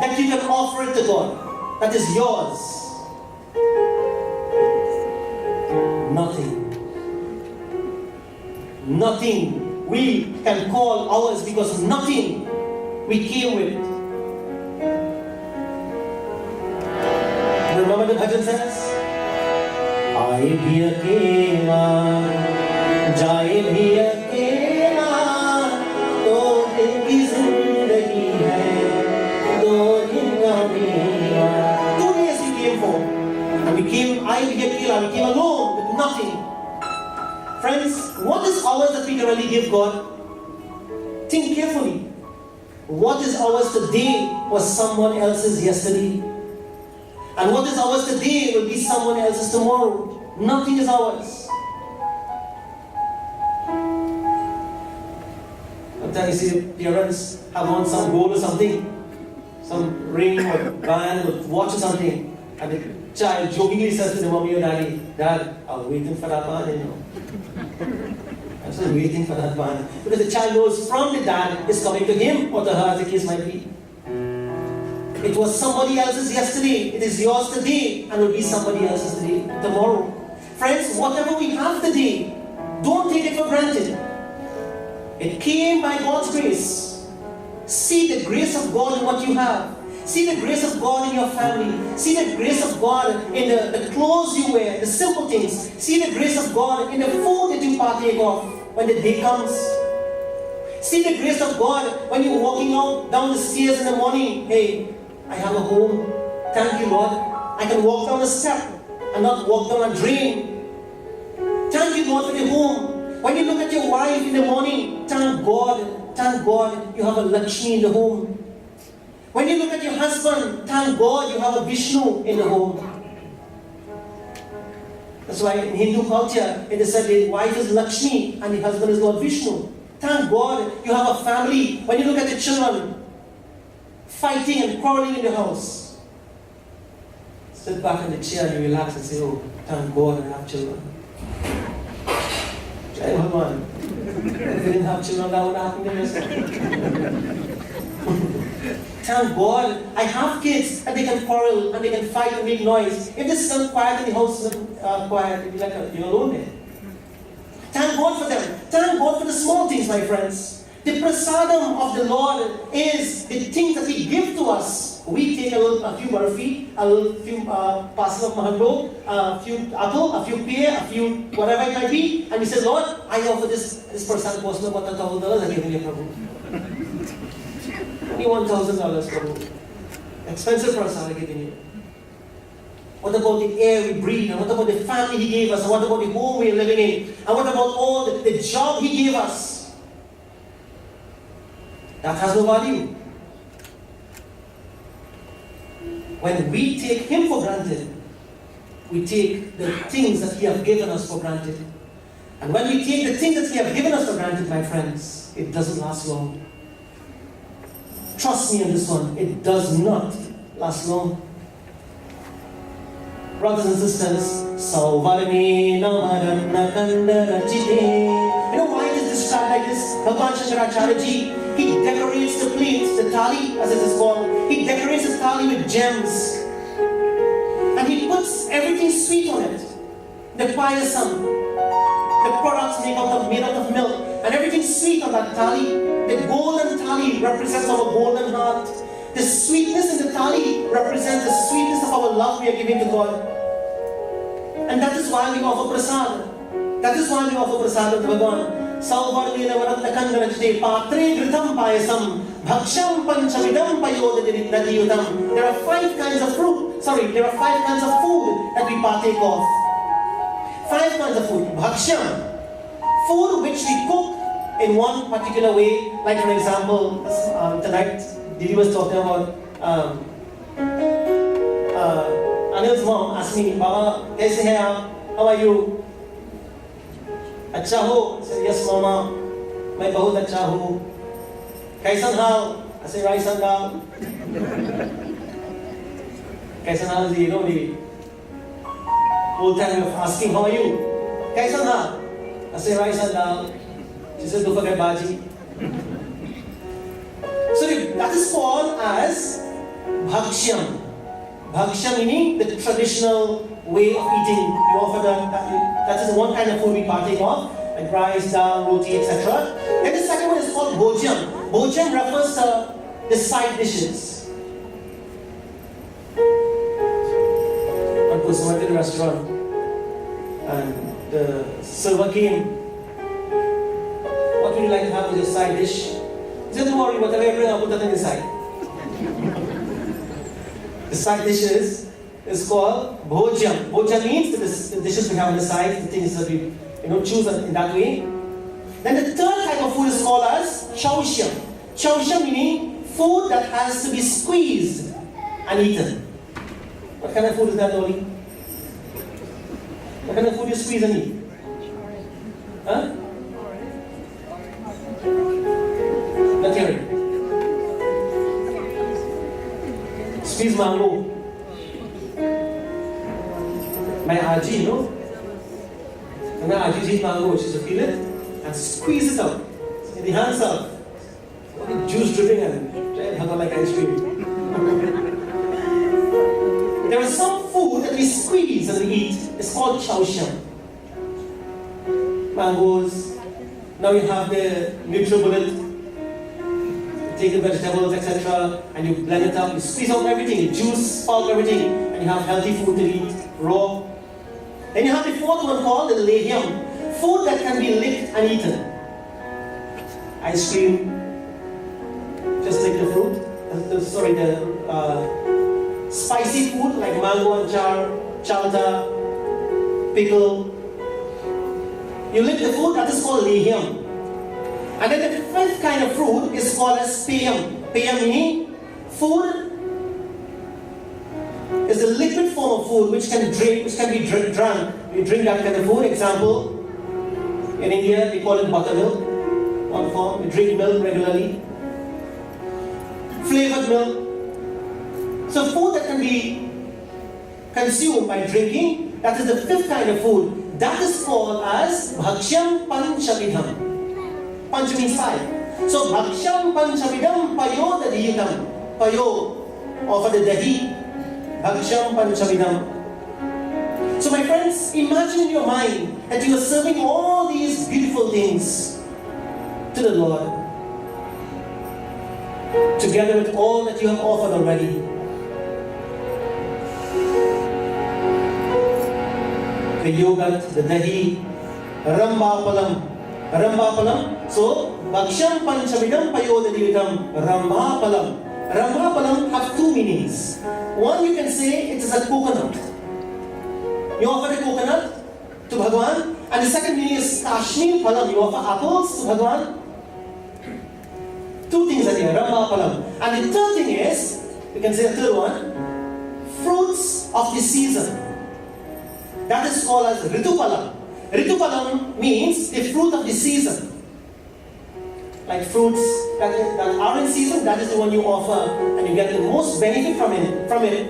that you can offer it to God, that is yours. Nothing. Nothing we can call ours, because nothing we came with. Remember the bhajan says, "Aaye bhi akela, jaye bhi akela, to din ki zindagi hai, do din ka mera." 2 days we came for, and we came. Aaye bhi akela, we came alone with nothing. Friends, what is ours that we can really give God? Think carefully. What is ours today was someone else's yesterday. And what is ours today will be someone else's tomorrow. Nothing is ours. Sometimes you see parents have on some gold or something, some ring or band or watch or something, and the child jokingly says to the mommy or daddy, "Dad, I'm waiting for that band, you know." I'm still waiting for that band. Because the child knows from the dad is coming to him or to her, as the case might be. It was somebody else's yesterday. It is yours today, and will be somebody else's today, tomorrow. Friends, whatever we have today, don't take it for granted. It came by God's grace. See the grace of God in what you have. See the grace of God in your family. See the grace of God in the clothes you wear, the simple things. See the grace of God in the food that you partake of when the day comes. See the grace of God when you're walking out down the stairs in the morning. Hey, I have a home. Thank you, Lord. I can walk down a step and not walk down a drain. Thank you, Lord, for the home. When you look at your wife in the morning, thank God you have a Lakshmi in the home. When you look at your husband, thank God you have a Vishnu in the home. That's why in Hindu culture, it is said the wife is Lakshmi and the husband is Lord Vishnu. Thank God you have a family. When you look at the children fighting and quarreling in the house, sit back in the chair and you relax and say, "Oh, thank God I have children." Jai Bhagwan. If we didn't have children, that would happen to us. Thank God I have kids and they can quarrel and they can fight and make noise. If this is quiet in the house, quiet, it'll be like you're alone there. Thank God for them. Thank God for the small things, my friends. The prasadam of the Lord is the things that He gives to us. We take a few barfi, a few parcel of mahango, a few apple, a few pear, a few whatever it might be, and we say, "Lord, I offer this person person about $1,000 I give you, Prabhu." Only $1,000, Prabhu. Expensive prasad I'm giving you. What about the air we breathe? And what about the family He gave us? And what about the home we are living in? And what about all the job He gave us? That has no value. When we take Him for granted, we take the things that He has given us for granted. And when we take the things that He has given us for granted, my friends, it doesn't last long. Trust me on this one, it does not last long. Brothers and sisters, you know why it is described like this? Bhagwan Shankaracharya Ji, he decorates the plates, the thali as it is called, he decorates the thali with gems. And he puts everything sweet on it. The payasam, the products made out of milk, and everything sweet on that thali. The golden thali represents our golden heart. The sweetness in the thali represents the sweetness of our love we are giving to God. And that is why we offer prasad. That is why we offer prasad to Bhagwan. Sauvarnena varattakandranajte patre ghritam payasam bhaksham panchamidam payodadidadiyudam. There are 5 kinds of fruit. There are 5 kinds of food that we partake of. 5 kinds of food. Bhaksham, food which we cook in one particular way. Like for example, tonight Didi was talking about Anil's mom asked me, Baba, kaise hai aap? How are you? Acha ho? I said, yes, Mama. Main bahut acha hu. Kaisan hal? I said, rice and dal. Kaisan hal is, the old time of asking, how are you? Kaisan hal? I said, rice and dal. She said, don't forget bhaji. So that is called as bhakshyam. Bhakshyam meaning the traditional way of eating. You offer that is the one kind of food we partake of, like rice, dal, roti, etc. Then the second one is called bhojam. Bhojam refers to the side dishes. One person went to the restaurant and the server came. What would you like to have as your side dish? He said, don't worry, whatever I bring, I'll put that inside. The side dishes is called bhojam. Bhojam means the dishes we have on the side, the things that we choose in that way. Then the third type of food is called as chausham. Chausham meaning food that has to be squeezed and eaten. What kind of food is that, Dolly? What kind of food you squeeze and eat? Huh? Not hearing. Squeeze mango. My Aji, when my Aji eats mango, she should peel it and squeeze it out. In the hands out. Juice dripping and try and hug like ice cream. There is some food that we squeeze and we eat. It's called chausham. Mangoes. Now you have the NutriBullet. You take the vegetables, etc., and you blend it up. You squeeze out everything. You juice, pulp everything, and you have healthy food to eat, raw. Then you have the fourth one called the lehyam. Food that can be licked and eaten. Ice cream. Just lick the fruit. The spicy food like mango and chalta, pickle. You lick the food, that is called lehyam. And then the fifth kind of fruit is called as peyam. Peyam meaning food is the liquid form of food which can be drunk. You drink that kind of food. Example, in India we call it buttermilk. One form, we drink milk regularly. Flavored milk. So food that can be consumed by drinking, that is the fifth kind of food. That is called as bhakshyam panchavidham. Pancha means five. So bhakshyam panchavidham payo dadiyutam. Payo, offer the dahi. Bhakshyam panchavidham. So my friends, imagine in your mind that you are serving all these beautiful things to the Lord, together with all that you have offered already. The yogurt, the dahi, rambapalam. Rambapalam. So, bhakshyam panchavidam payodadiyutam rambapalam. Rambapalam have two meanings. One, you can say it is a coconut. You offer a coconut to Bhagwan. And the second meaning is Kashmir palam. You offer apples to Bhagwan. Two things are here, rambapalam. And the third thing is, you can say the third one, fruits of the season. That is called as ritupalam. Ritupalam means the fruit of the season. Like fruits that are in season, that is the one you offer, and you get the most benefit from it,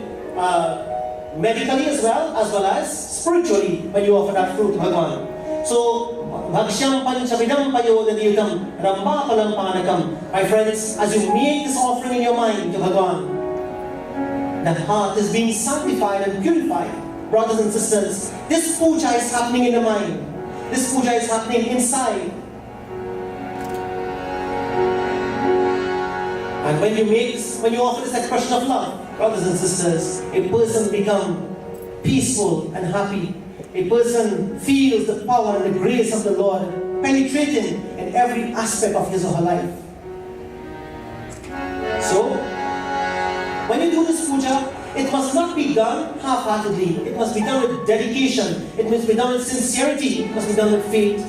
medically as well as spiritually when you offer that fruit to Bhagavan. So, bhakshyam panchavidam payodadiyutam rambapalam panakam. My friends, as you make this offering in your mind to Bhagavan, the heart is being sanctified and purified. Brothers and sisters, this puja is happening in the mind. This puja is happening inside. And when you offer this expression of love, brothers and sisters, a person becomes peaceful and happy. A person feels the power and the grace of the Lord penetrating in every aspect of his or her life. So, when you do this puja, it must not be done half-heartedly. It must be done with dedication. It must be done with sincerity. It must be done with faith.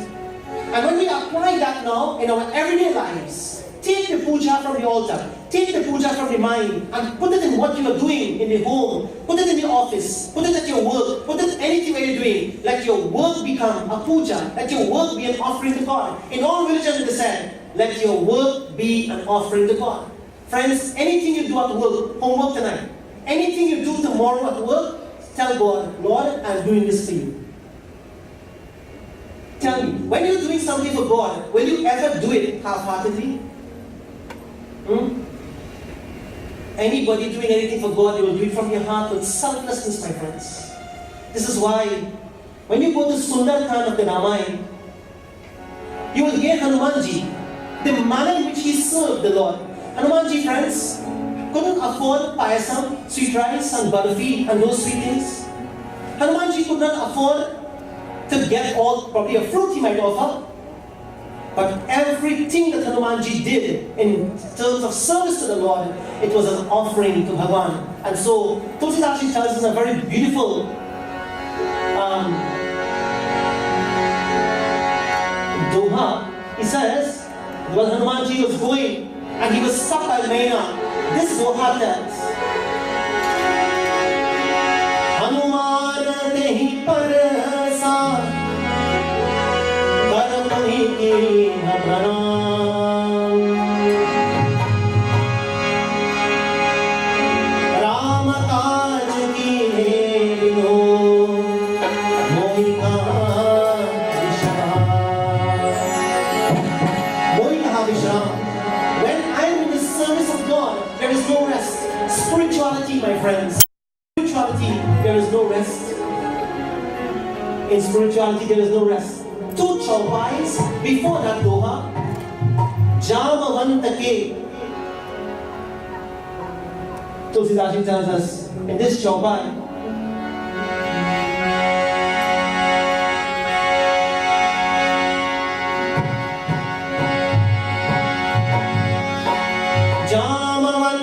And when we apply that now in our everyday lives, Take the puja from the altar. Take the puja from the mind and put it in what you are doing in the home. Put it in the office. Put it at your work. Put it anything where you're doing. Let your work become a puja. Let your work be an offering to God. In all religions it is said, let your work be an offering to God. Friends, anything you do at work, homework tonight, anything you do tomorrow at work, tell God, Lord, I'm doing this for you. Tell me, when you're doing something for God, will you ever do it half-heartedly? Anybody doing anything for God, they will do it from your heart with selflessness, my friends. This is why, when you go to Sundarkand of the Ramayana, you will hear Hanumanji, the manner in which he served the Lord. Hanumanji, friends, couldn't afford payasam, sweet rice and barfi and those sweet things. Hanumanji could not afford to get all, probably a fruit he might offer. But everything that Hanumanji did in terms of service to the Lord, it was an offering to Bhagavan. And so, Tulsidas tells us in a very beautiful doha. He says, when Hanumanji was going and he was stuck by Maina, this doha tells, Hanuman tehi parasa karamahi ki pranam Ram kaj ki he vino mohi kaha vishram. When I am in the service of God, there is no rest. Spirituality, my friends. Spirituality, there is no rest. In spirituality, there is no rest. Two chaupais before that doha, Jamavantake. Tulsidas tells us in this chaupai, Jaman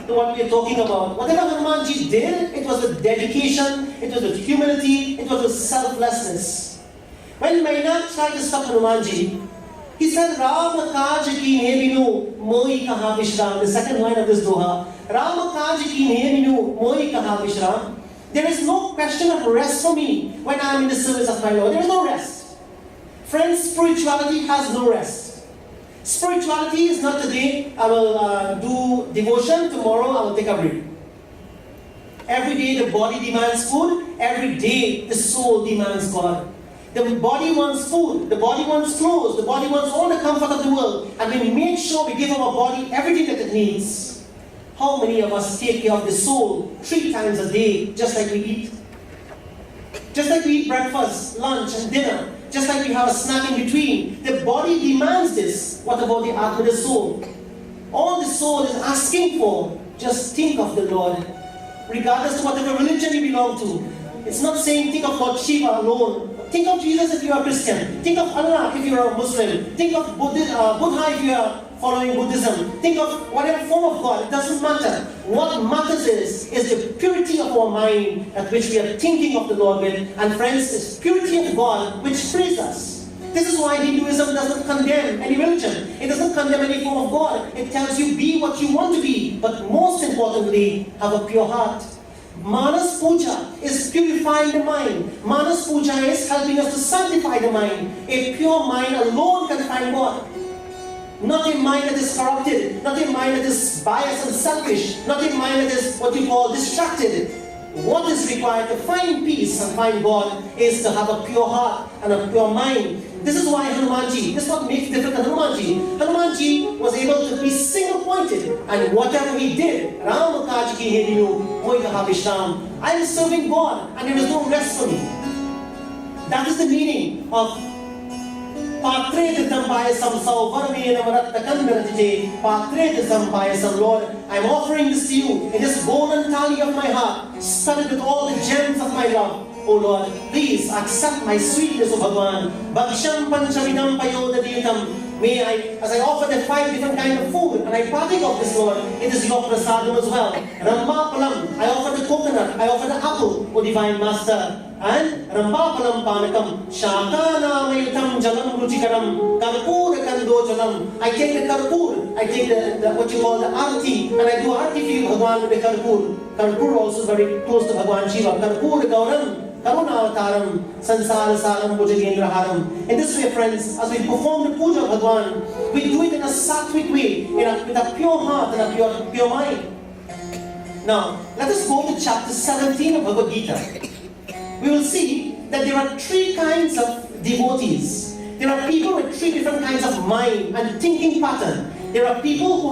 to what we are talking about. Whatever Hanumanji did, it was with dedication, it was with humility, it was with selflessness. When Maina tried to stop Hanumanji, he said, Ram kaj ki nebinu moi kaha vishram. The second line of this doha. Ram kaj ki nebinu moi kaha vishram. There is no question of rest for me when I am in the service of my Lord. There is no rest. Friends, spirituality has no rest. Spirituality is not today, I will do devotion, tomorrow I will take a break. Every day the body demands food, every day the soul demands God. The body wants food, the body wants clothes, the body wants all the comfort of the world, and we make sure we give our body everything that it needs. How many of us take care of the soul 3 times a day, just like we eat? Just like we eat breakfast, lunch, and dinner, just like we have a snack in between. The body demands this. What about the Atma, the soul? All the soul is asking for, just think of the Lord, regardless of whatever religion you belong to. It's not saying think of Lord Shiva alone. Think of Jesus if you are Christian. Think of Allah if you are a Muslim. Think of Buddha if you are following Buddhism. Think of whatever form of God. It doesn't matter. What matters is the purity of our mind at which we are thinking of the Lord with. And friends, it's purity of God which frees us. This is why Hinduism doesn't condemn any religion. It doesn't condemn any form of God. It tells you be what you want to be. But most importantly, have a pure heart. Manas Puja is purifying the mind. Manas Puja is helping us to sanctify the mind. A pure mind alone can find God. Not a mind that is corrupted, not a mind that is biased and selfish, not a mind that is what you call distracted. What is required to find peace and find God is to have a pure heart and a pure mind. This is why Hanumanji, this is what makes different than Hanumanji. Hanumanji was able to be single-pointed, and whatever he did, Ram kaj ki nebinu moi kaha vishram. I am serving God, and there is no rest for me. That is the meaning of Patredam Payasam Sauvarvena Marattakandaratite. Patredam Payasam, Lord, I am offering this to you in this golden thali of my heart, studded with all the gems of my love. Oh Lord, please accept my sweetness, O Bhagwan. Bhaksham Panchavidam Payodaditam. May I, as I offer the 5 different kinds of food, and I partake of this, Lord, it is your prasadam as well. Rampapalam, I offer the coconut, I offer the apple, O Divine Master. And Rampapalam Panakam, Shakana Mayutam Jalam Ruchikaram, Karpur Kando Jalam. I take the Karpur, I take the what you call the Arti, and I do Arti for you, Bhagwan, with the Karpur. Karpur also very close to Bhagwan Shiva. Karpur Gauram. Karunavataram, Sansara Saram, Pujagendra Haram. In this way, friends, as we perform the Puja of Bhagwan, we do it in a sattvic way, with a pure heart and a pure mind. Now, let us go to chapter 17 of Bhagavad Gita. We will see that there are 3 kinds of devotees. There are people with 3 different kinds of mind and thinking pattern. There are people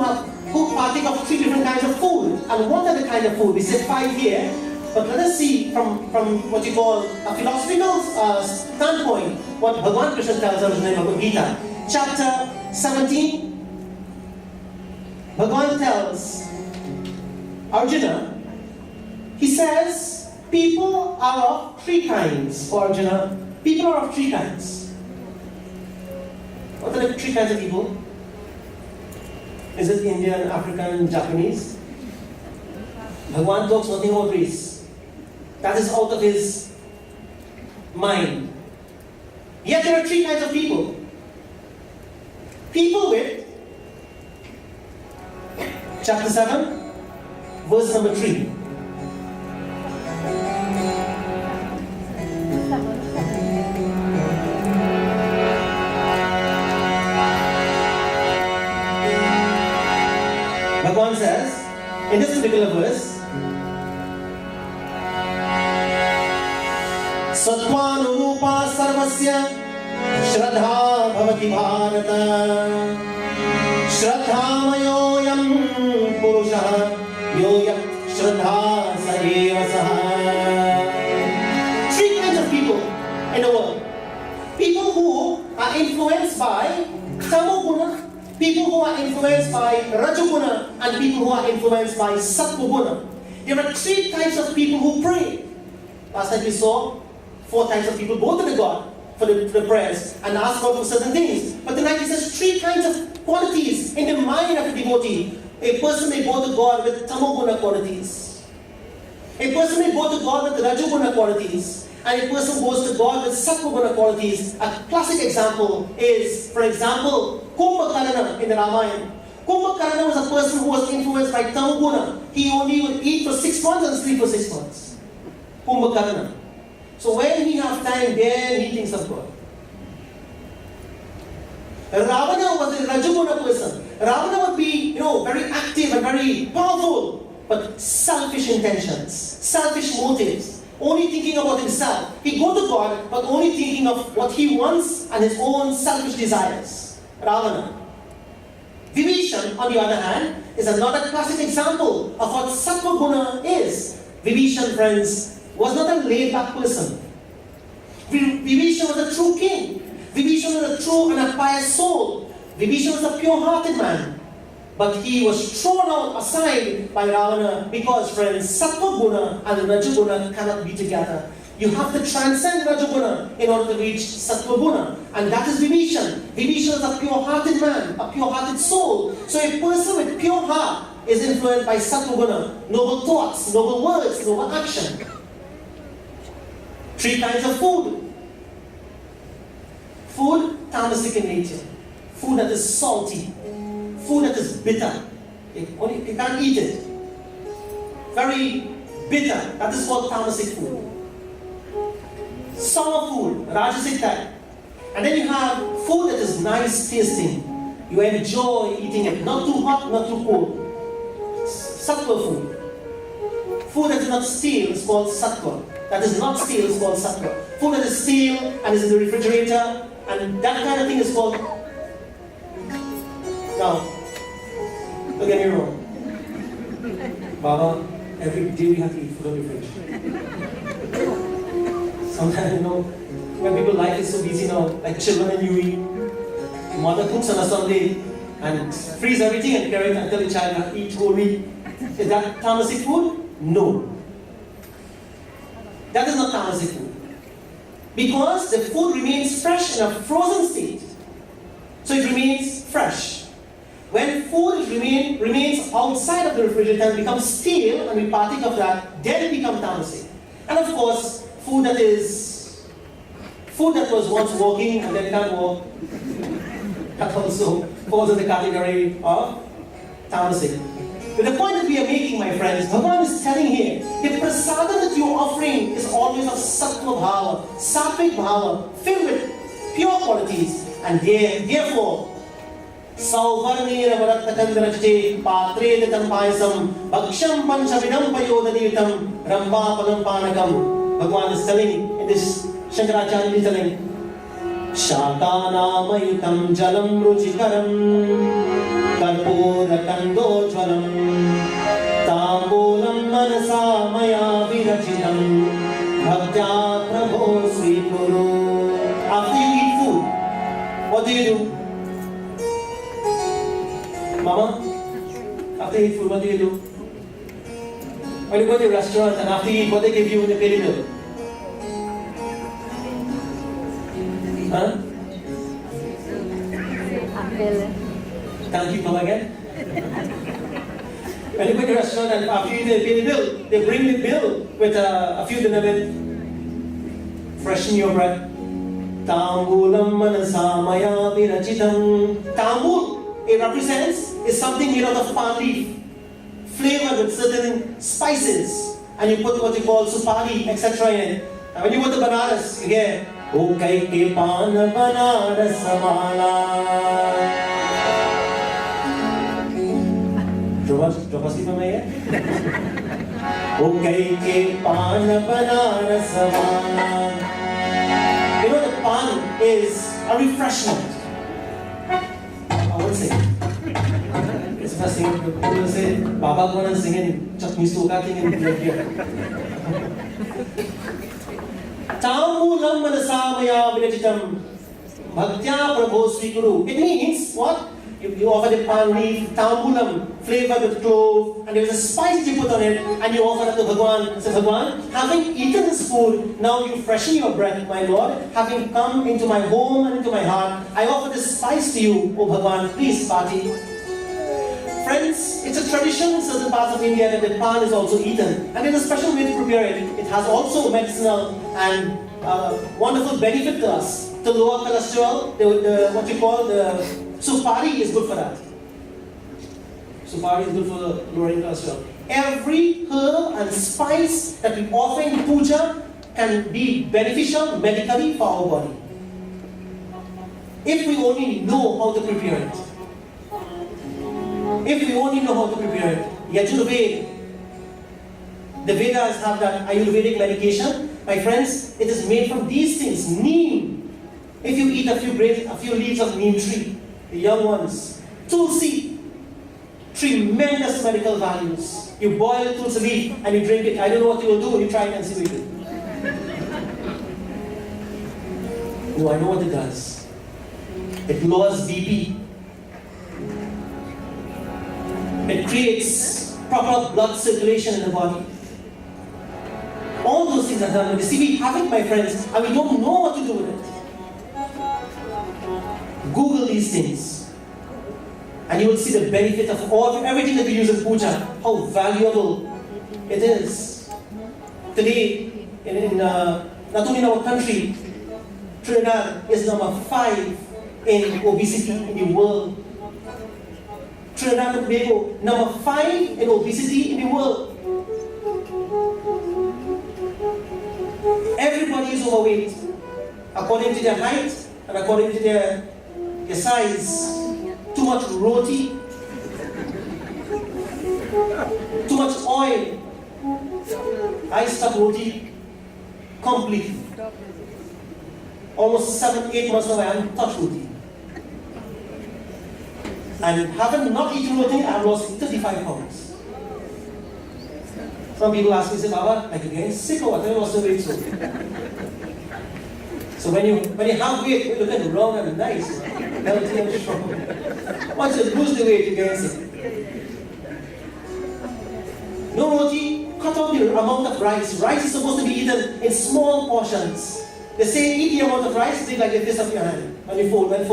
who partake of 3 different kinds of food. And what are the kind of food? We said 5 here. But let us see from what you call a philosophical standpoint what Bhagavan Krishna tells us in the Bhagavad Gita. Chapter 17, Bhagavan tells Arjuna, he says, people are of 3 kinds. For Arjuna, people are of 3 kinds. What are the 3 kinds of people? Is it Indian, African, Japanese? Bhagavan talks nothing about race. That is out of his mind. Yet there are 3 kinds of people. People with, chapter 7, verse number 3. Bhagavan says, in this particular verse, Sattvanurupa sarvasya Shraddha bhavati bharata Shraddhamayoyam purusha Yoyat Shraddha saeva saha. 3 kinds of people in the world. People who are influenced by Tamoguna, people who are influenced by Rajoguna, and people who are influenced by Sattva-guna. There are 3 types of people who pray. Last time we saw 4 types of people go to the God for the prayers and ask God for certain things. But tonight he says 3 kinds of qualities in the mind of a devotee. A person may go to God with tamoguna qualities. A person may go to God with rajoguna qualities. And a person goes to God with sattva-guna qualities. A classic example is, for example, Kumbhakarna in the Ramayana. Kumbhakarna was a person who was influenced by tamoguna. He only would eat for 6 months and sleep for 6 months. Kumbhakarna. So when he has time, then he thinks of God. Ravana was a rajoguna person. Ravana would be, very active and very powerful, but selfish intentions, selfish motives. Only thinking about himself. He go to God, but only thinking of what he wants and his own selfish desires. Ravana. Vibhishan, on the other hand, is another classic example of what Sattva Guna is. Vibhishan, friends, was not a laid-back person. Vibhishan was a true king. Vibhishan was a true and a pious soul. Vibhishan was a pure-hearted man. But he was thrown out aside by Ravana because, friends, Sattva Guna and Rajoguna cannot be together. You have to transcend Rajoguna in order to reach Sattva Guna. And that is Vibhishan. Vibhishan is a pure-hearted man, a pure-hearted soul. So a person with pure heart is influenced by Sattva Guna. Noble thoughts, noble words, noble action. 3 kinds of food. Food, tamasic in nature. Food that is salty. Food that is bitter. You can't eat it. Very bitter. That is called tamasic food. Sour food, rajasic type. And then you have food that is nice tasting. You enjoy eating it. Not too hot, not too cold. Sattva food. Food that is not stale is called sattva. That is not stale is called sattva. Food that is stale and is in the refrigerator and that kind of thing is called... Now, don't get me wrong. Baba, every day we have to eat food on the fridge. Sometimes, when people life is so busy now, like children and you, mother cooks on a Sunday and freeze everything and carry it until the child can eat whole week. Is that tamasic food? No. That is not tamasic food. Because the food remains fresh in a frozen state. So it remains fresh. When food remains outside of the refrigerator and becomes stale and we partake of that, then it becomes tamasic. And of course, food that was once walking and then can't walk, that also falls in the category of tamasic. But the point that we are making, my friends, Bhagavan is telling here, the prasada that you are offering is always of sattva bhava, sattvic bhava, filled with pure qualities, and therefore, Sauvarnira Varattakandranajte Patre Ditam Payasam Bhaksham Panchavidam Payodanitam Rambapanam Panakam. Bhagavan is telling, in this Shankaracharya is telling, Shakanamayutam Jalam Ruchikaram Karpura Kandojvalam Tambulam Manasa Maya Virachitam Bhaktya Prabho Sri Guru. After you eat food, what do? Mama, after you eat food, what do? When you go to a restaurant and after you eat, what they give you when they pay the bill? Huh? Thank you, come again. When you go to a restaurant and after you eat, they pay the bill. They bring the bill with a few dinner freshen your breath. Tambulam manasa maya virachitam. Tambul, it represents, is something made out of palm leaf, flavored with certain spices, and you put what you call supari, etc. in it. And when you go to Banaras, again, O kai ke pan Banaras wala. Drop asleep on my head. O kai ke pan Banaras wala. You know the pan is a refreshment. I won't say. It's not singing. People will say, Baba Gwana is singing chutney stoka thing in here. Tambulam manasamaya vinajitam bhaktya prabho sri guru. It means what? You offer the palm leaf, tambulam, flavored with clove, and there is a spice you put on it, and you offer it to Bhagavan. Say, Bhagavan, having eaten this food, now you freshen your breath, my Lord. Having come into my home and into my heart, I offer this spice to you, O Bhagavan. Please, party. Friends, it's a tradition in certain parts of India that the pan is also eaten. And there's a special way to prepare it. It has also medicinal and wonderful benefit to us. To lower cholesterol, what you call the supari is good for that. Supari is good for lowering cholesterol. Every herb and spice that we offer in puja can be beneficial medically for our body. If we only know how to prepare it. If we only know how to prepare it. Yajurveda. The Vedas have that Ayurvedic medication. My friends, it is made from these things. Neem. If you eat a few leaves of neem tree, the young ones. Tulsi. Tremendous medical values. You boil a tulsi leaf and you drink it. I don't know what you will do. You try it and see what you do. No, I know what it does. It lowers BP. It creates proper blood circulation in the body. All those things are done. But you see, we have it, my friends, and we don't know what to do with it. Google these things, and you will see the benefit of everything that we use in puja, how valuable it is. Today, not only in our country, Trinidad is number 5 in obesity in the world. Trinidad and Tobago, number 5 in obesity in the world. Everybody is overweight, according to their height and according to their size. Too much roti, too much oil. I stopped roti completely. Almost 7-8 months now I haven't touched roti. And having not eaten roti, I have lost 35 pounds. Some people ask me, say, Baba, like you're getting sick or what? I lost the weight so. So when you have weight, you look at wrong and nice. Healthy and strong. Once you lose the weight, you get sick. No roti, cut off the amount of rice. Rice is supposed to be eaten in small portions. They say eat the amount of rice, take like the fist of your hand when you fold it.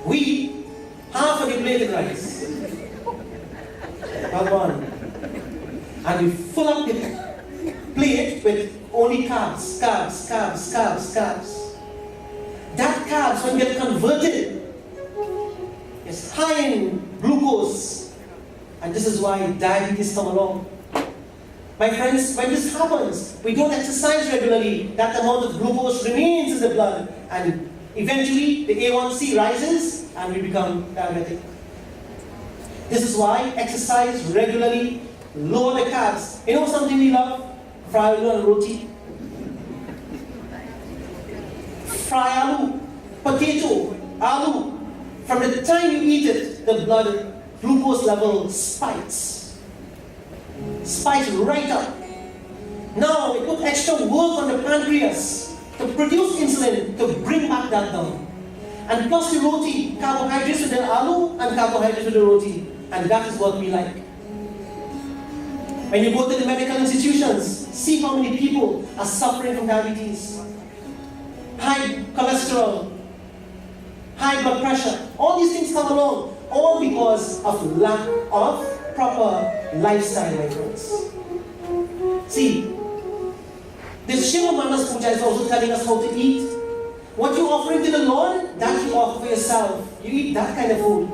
We eat half of the plate of rice. Come on. And we fill up the plate with only carbs. That carbs, when get converted, is high in glucose. And this is why diabetes come along. My friends, when this happens, we don't exercise regularly, that amount of glucose remains in the blood. And eventually, the A1C rises and we become diabetic. This is why exercise regularly, lower the carbs. You know something we love? Fried aloo and roti. Fry aloo, potato, aloo. From the time you eat it, the blood glucose level spikes. Spikes right up. Now, it puts extra work on the pancreas to produce insulin to bring back that down. And plus the roti, carbohydrates with the aloo and carbohydrates with the roti. And that is what we like. When you go to the medical institutions, see how many people are suffering from diabetes, high cholesterol, high blood pressure. All these things come along, all because of lack of proper lifestyle, my friends. See, this Shiva Manasa Puja is also telling us how to eat. What you're offering to the Lord, that you offer for yourself. You eat that kind of food.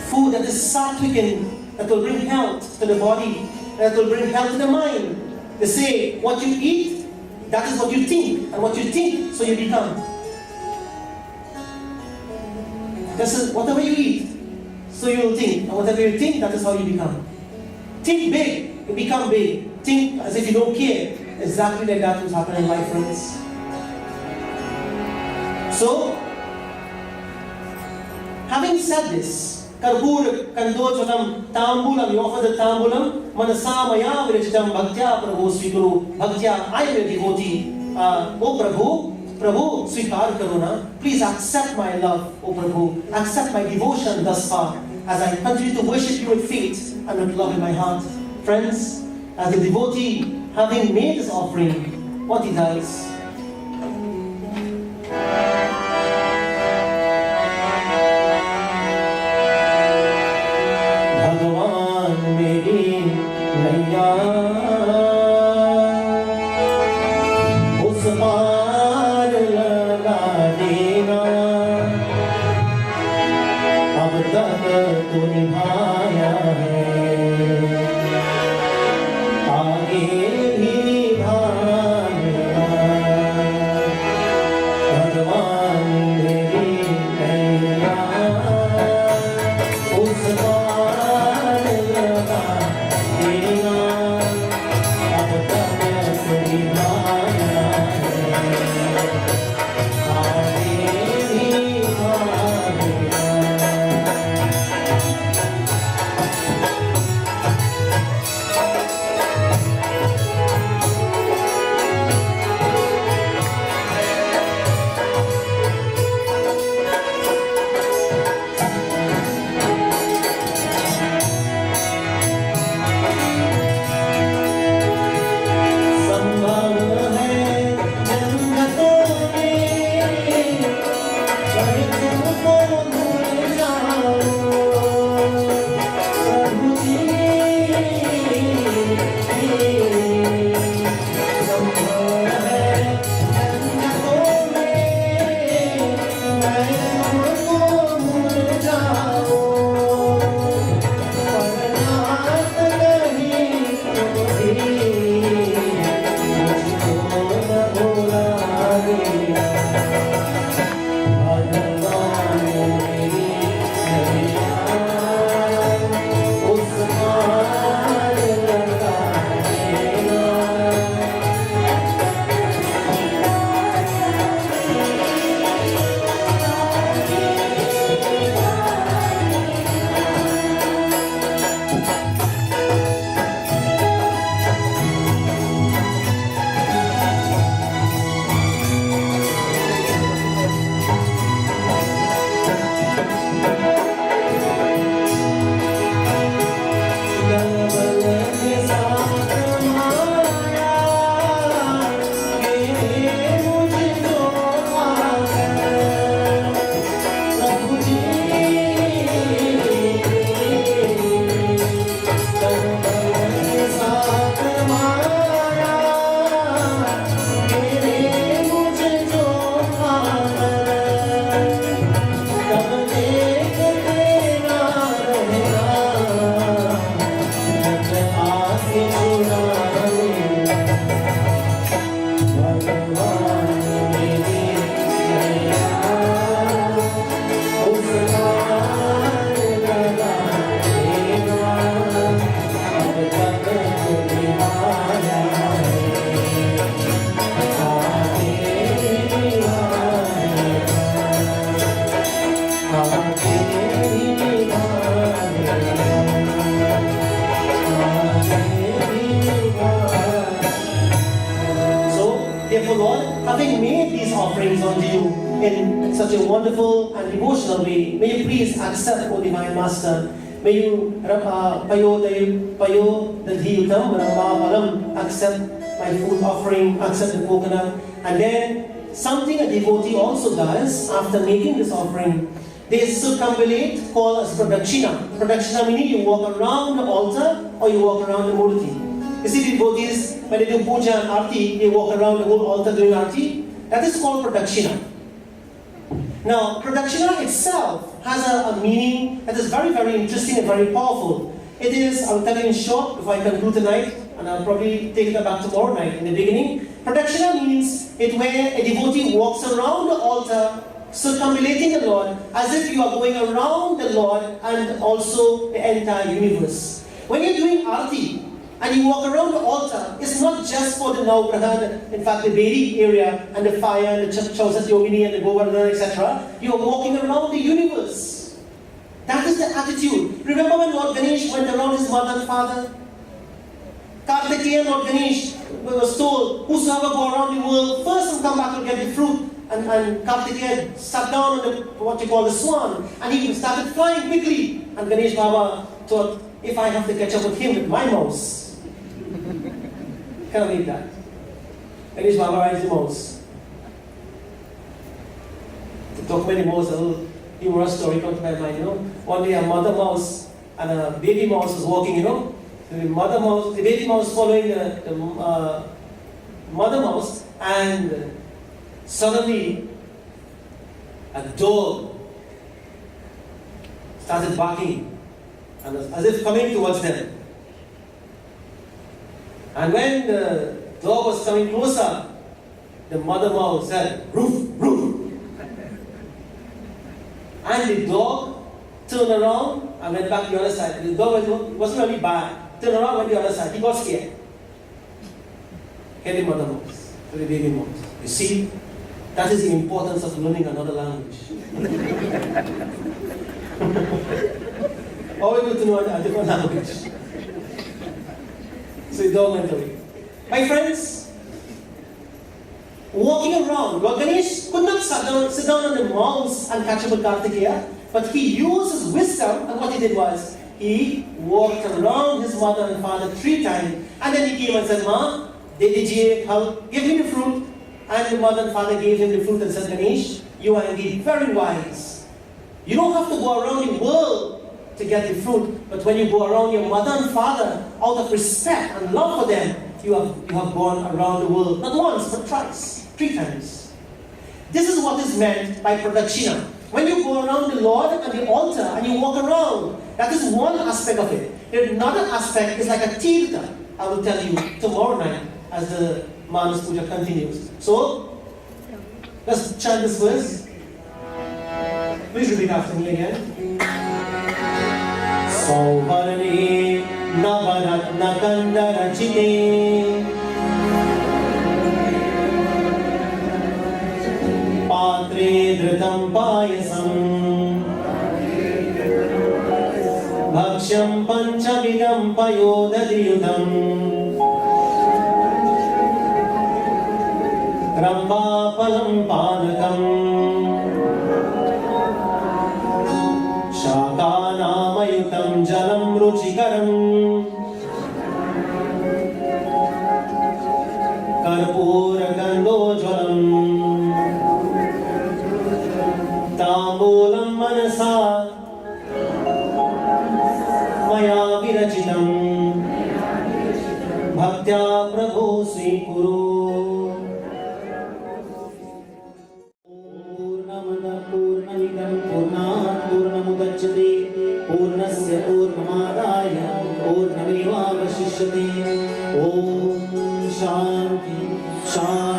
Food that is sattvic and that will bring health to the body, that will bring health to the mind. They say, what you eat, that is what you think, and what you think, so you become. This is whatever you eat, so you will think, and whatever you think, that is how you become. Think big, you become big. Think as if you don't care. Exactly like that will happen in life, friends. So, having said this, Karpur Kandochatam Tambulam, you offer the Tambulam, Manasa Maya Virachitam Bhaktya Prabhu Svikuru, Bhaktya, I am a devotee. O Prabhu, Svikar Karuna, please accept my love, O Prabhu, accept my devotion thus far, as I continue to worship you with faith and with love in my heart. Friends, as the devotee, having made this offering, what he does, तक तो निभाया है, आगे भी निभाएगा। भगवान मेरी नैया उस पार लगा देगा, अब तक तो निभाया है, आगे भी निभाएगा। संभव है जन्नतों में, पर तुमको भूल जाओ प्रभु जी। संभव है जन्नतों में, मैं तुमको भूल जाओ, पर नाथ नहीं तुम्हें मुझको न भुला देना। भगवान मेरी नैया उस पार लगा देना। गलबल के साथ माया ये मुझको पाकर प्रभु जी। गलबल के साथ माया ये मुझको पाकर, तब देख तेरा रहना आके छुड़ा लेना। भगवान मेरी नैया उस पार लगा देगा, अब तक तो निभाया है, आगे निभाएगा, आगे So, therefore, Lord, having made these offerings unto you in such a wonderful and devotional way, may you please accept, O Divine Master. May you, payo dadhiyutam, palam, accept my food offering, accept the coconut. And then, something a devotee also does after making this offering, they circumambulate, called as pradakshina. Pradakshina meaning you walk around the altar or you walk around the murti. You see, devotees, when they do puja and arti, they walk around the whole altar doing arti. That is called pradakshina. Now, pradakshina itself has a meaning that is very, very interesting and very powerful. It is, I'll tell you in short, if I conclude tonight, and I'll probably take it back tomorrow night in the beginning. Pradakshina means it where a devotee walks around the altar, circumambulating the Lord, as if you are going around the Lord and also the entire universe. When you're doing arti, and you walk around the altar, it's not just for the Navagraha, in fact the Vedic area, and the fire, and the Chausat Yogini, and the Govardhana, etc. You are walking around the universe. That is the attitude. Remember when Lord Ganesh went around his mother and father? Kartikeya, Lord Ganesh was told, whosoever go around the world first will come back to get the fruit. And Kartikeya sat down on the, what you call the swan, and he started flying quickly. And Ganesh Baba thought, if I have to catch up with him with my mouse, cannot make that. Ganesh Baba rides the mouse. To talk about the mouse, a little humorous story comes to my mind, One day a mother mouse and a baby mouse was walking, The baby mouse following the mother mouse, and suddenly a dog started barking and as if coming towards them. And when the dog was coming closer, the mother mouse said, "Roof, roof." And the dog turned around and went back to the other side. The dog wasn't really bad. Turned around, went to the other side. He got scared. Hit the mother mouse, to the baby mouse. You see, that is the importance of learning another language. Always good to know a different language. So the dog went away. My friends, walking around, Lord Ganesh could not sit down on the mouse and catch up with Kartikeya, but he used his wisdom, and what he did was, he walked around his mother and father 3 times, and then he came and said, "Ma, Dediji, give me the fruit." And the mother and father gave him the fruit and said, "Ganesh, you are indeed very wise. You don't have to go around the world to get the fruit, but when you go around your mother and father, out of respect and love for them, you have gone around the world, not once, but twice, 3 times. This is what is meant by pradakshina. When you go around the Lord and the altar and you walk around, that is one aspect of it. Another aspect is like a tirtha. I will tell you tomorrow night as the Manasa Puja continues. So, let's chant this verse. Please repeat after me again. Sauvarne Navaratna Kandarachite Patre Dhritam Payasam Bhaksham Panchavidam Payodadiyudam Rambhapalam Panakam Shakanamayutam Jalam Ruchikaram Karpura Gandojwalam Tambulam Manasa Maya Virachitam Bhaktya Prabhu Svikuru पूर्णमुदच्यते पूर्णस्य पूर्णमादाय पूर्णमेवावशिष्यते। ॐ शान्ति शान्ति।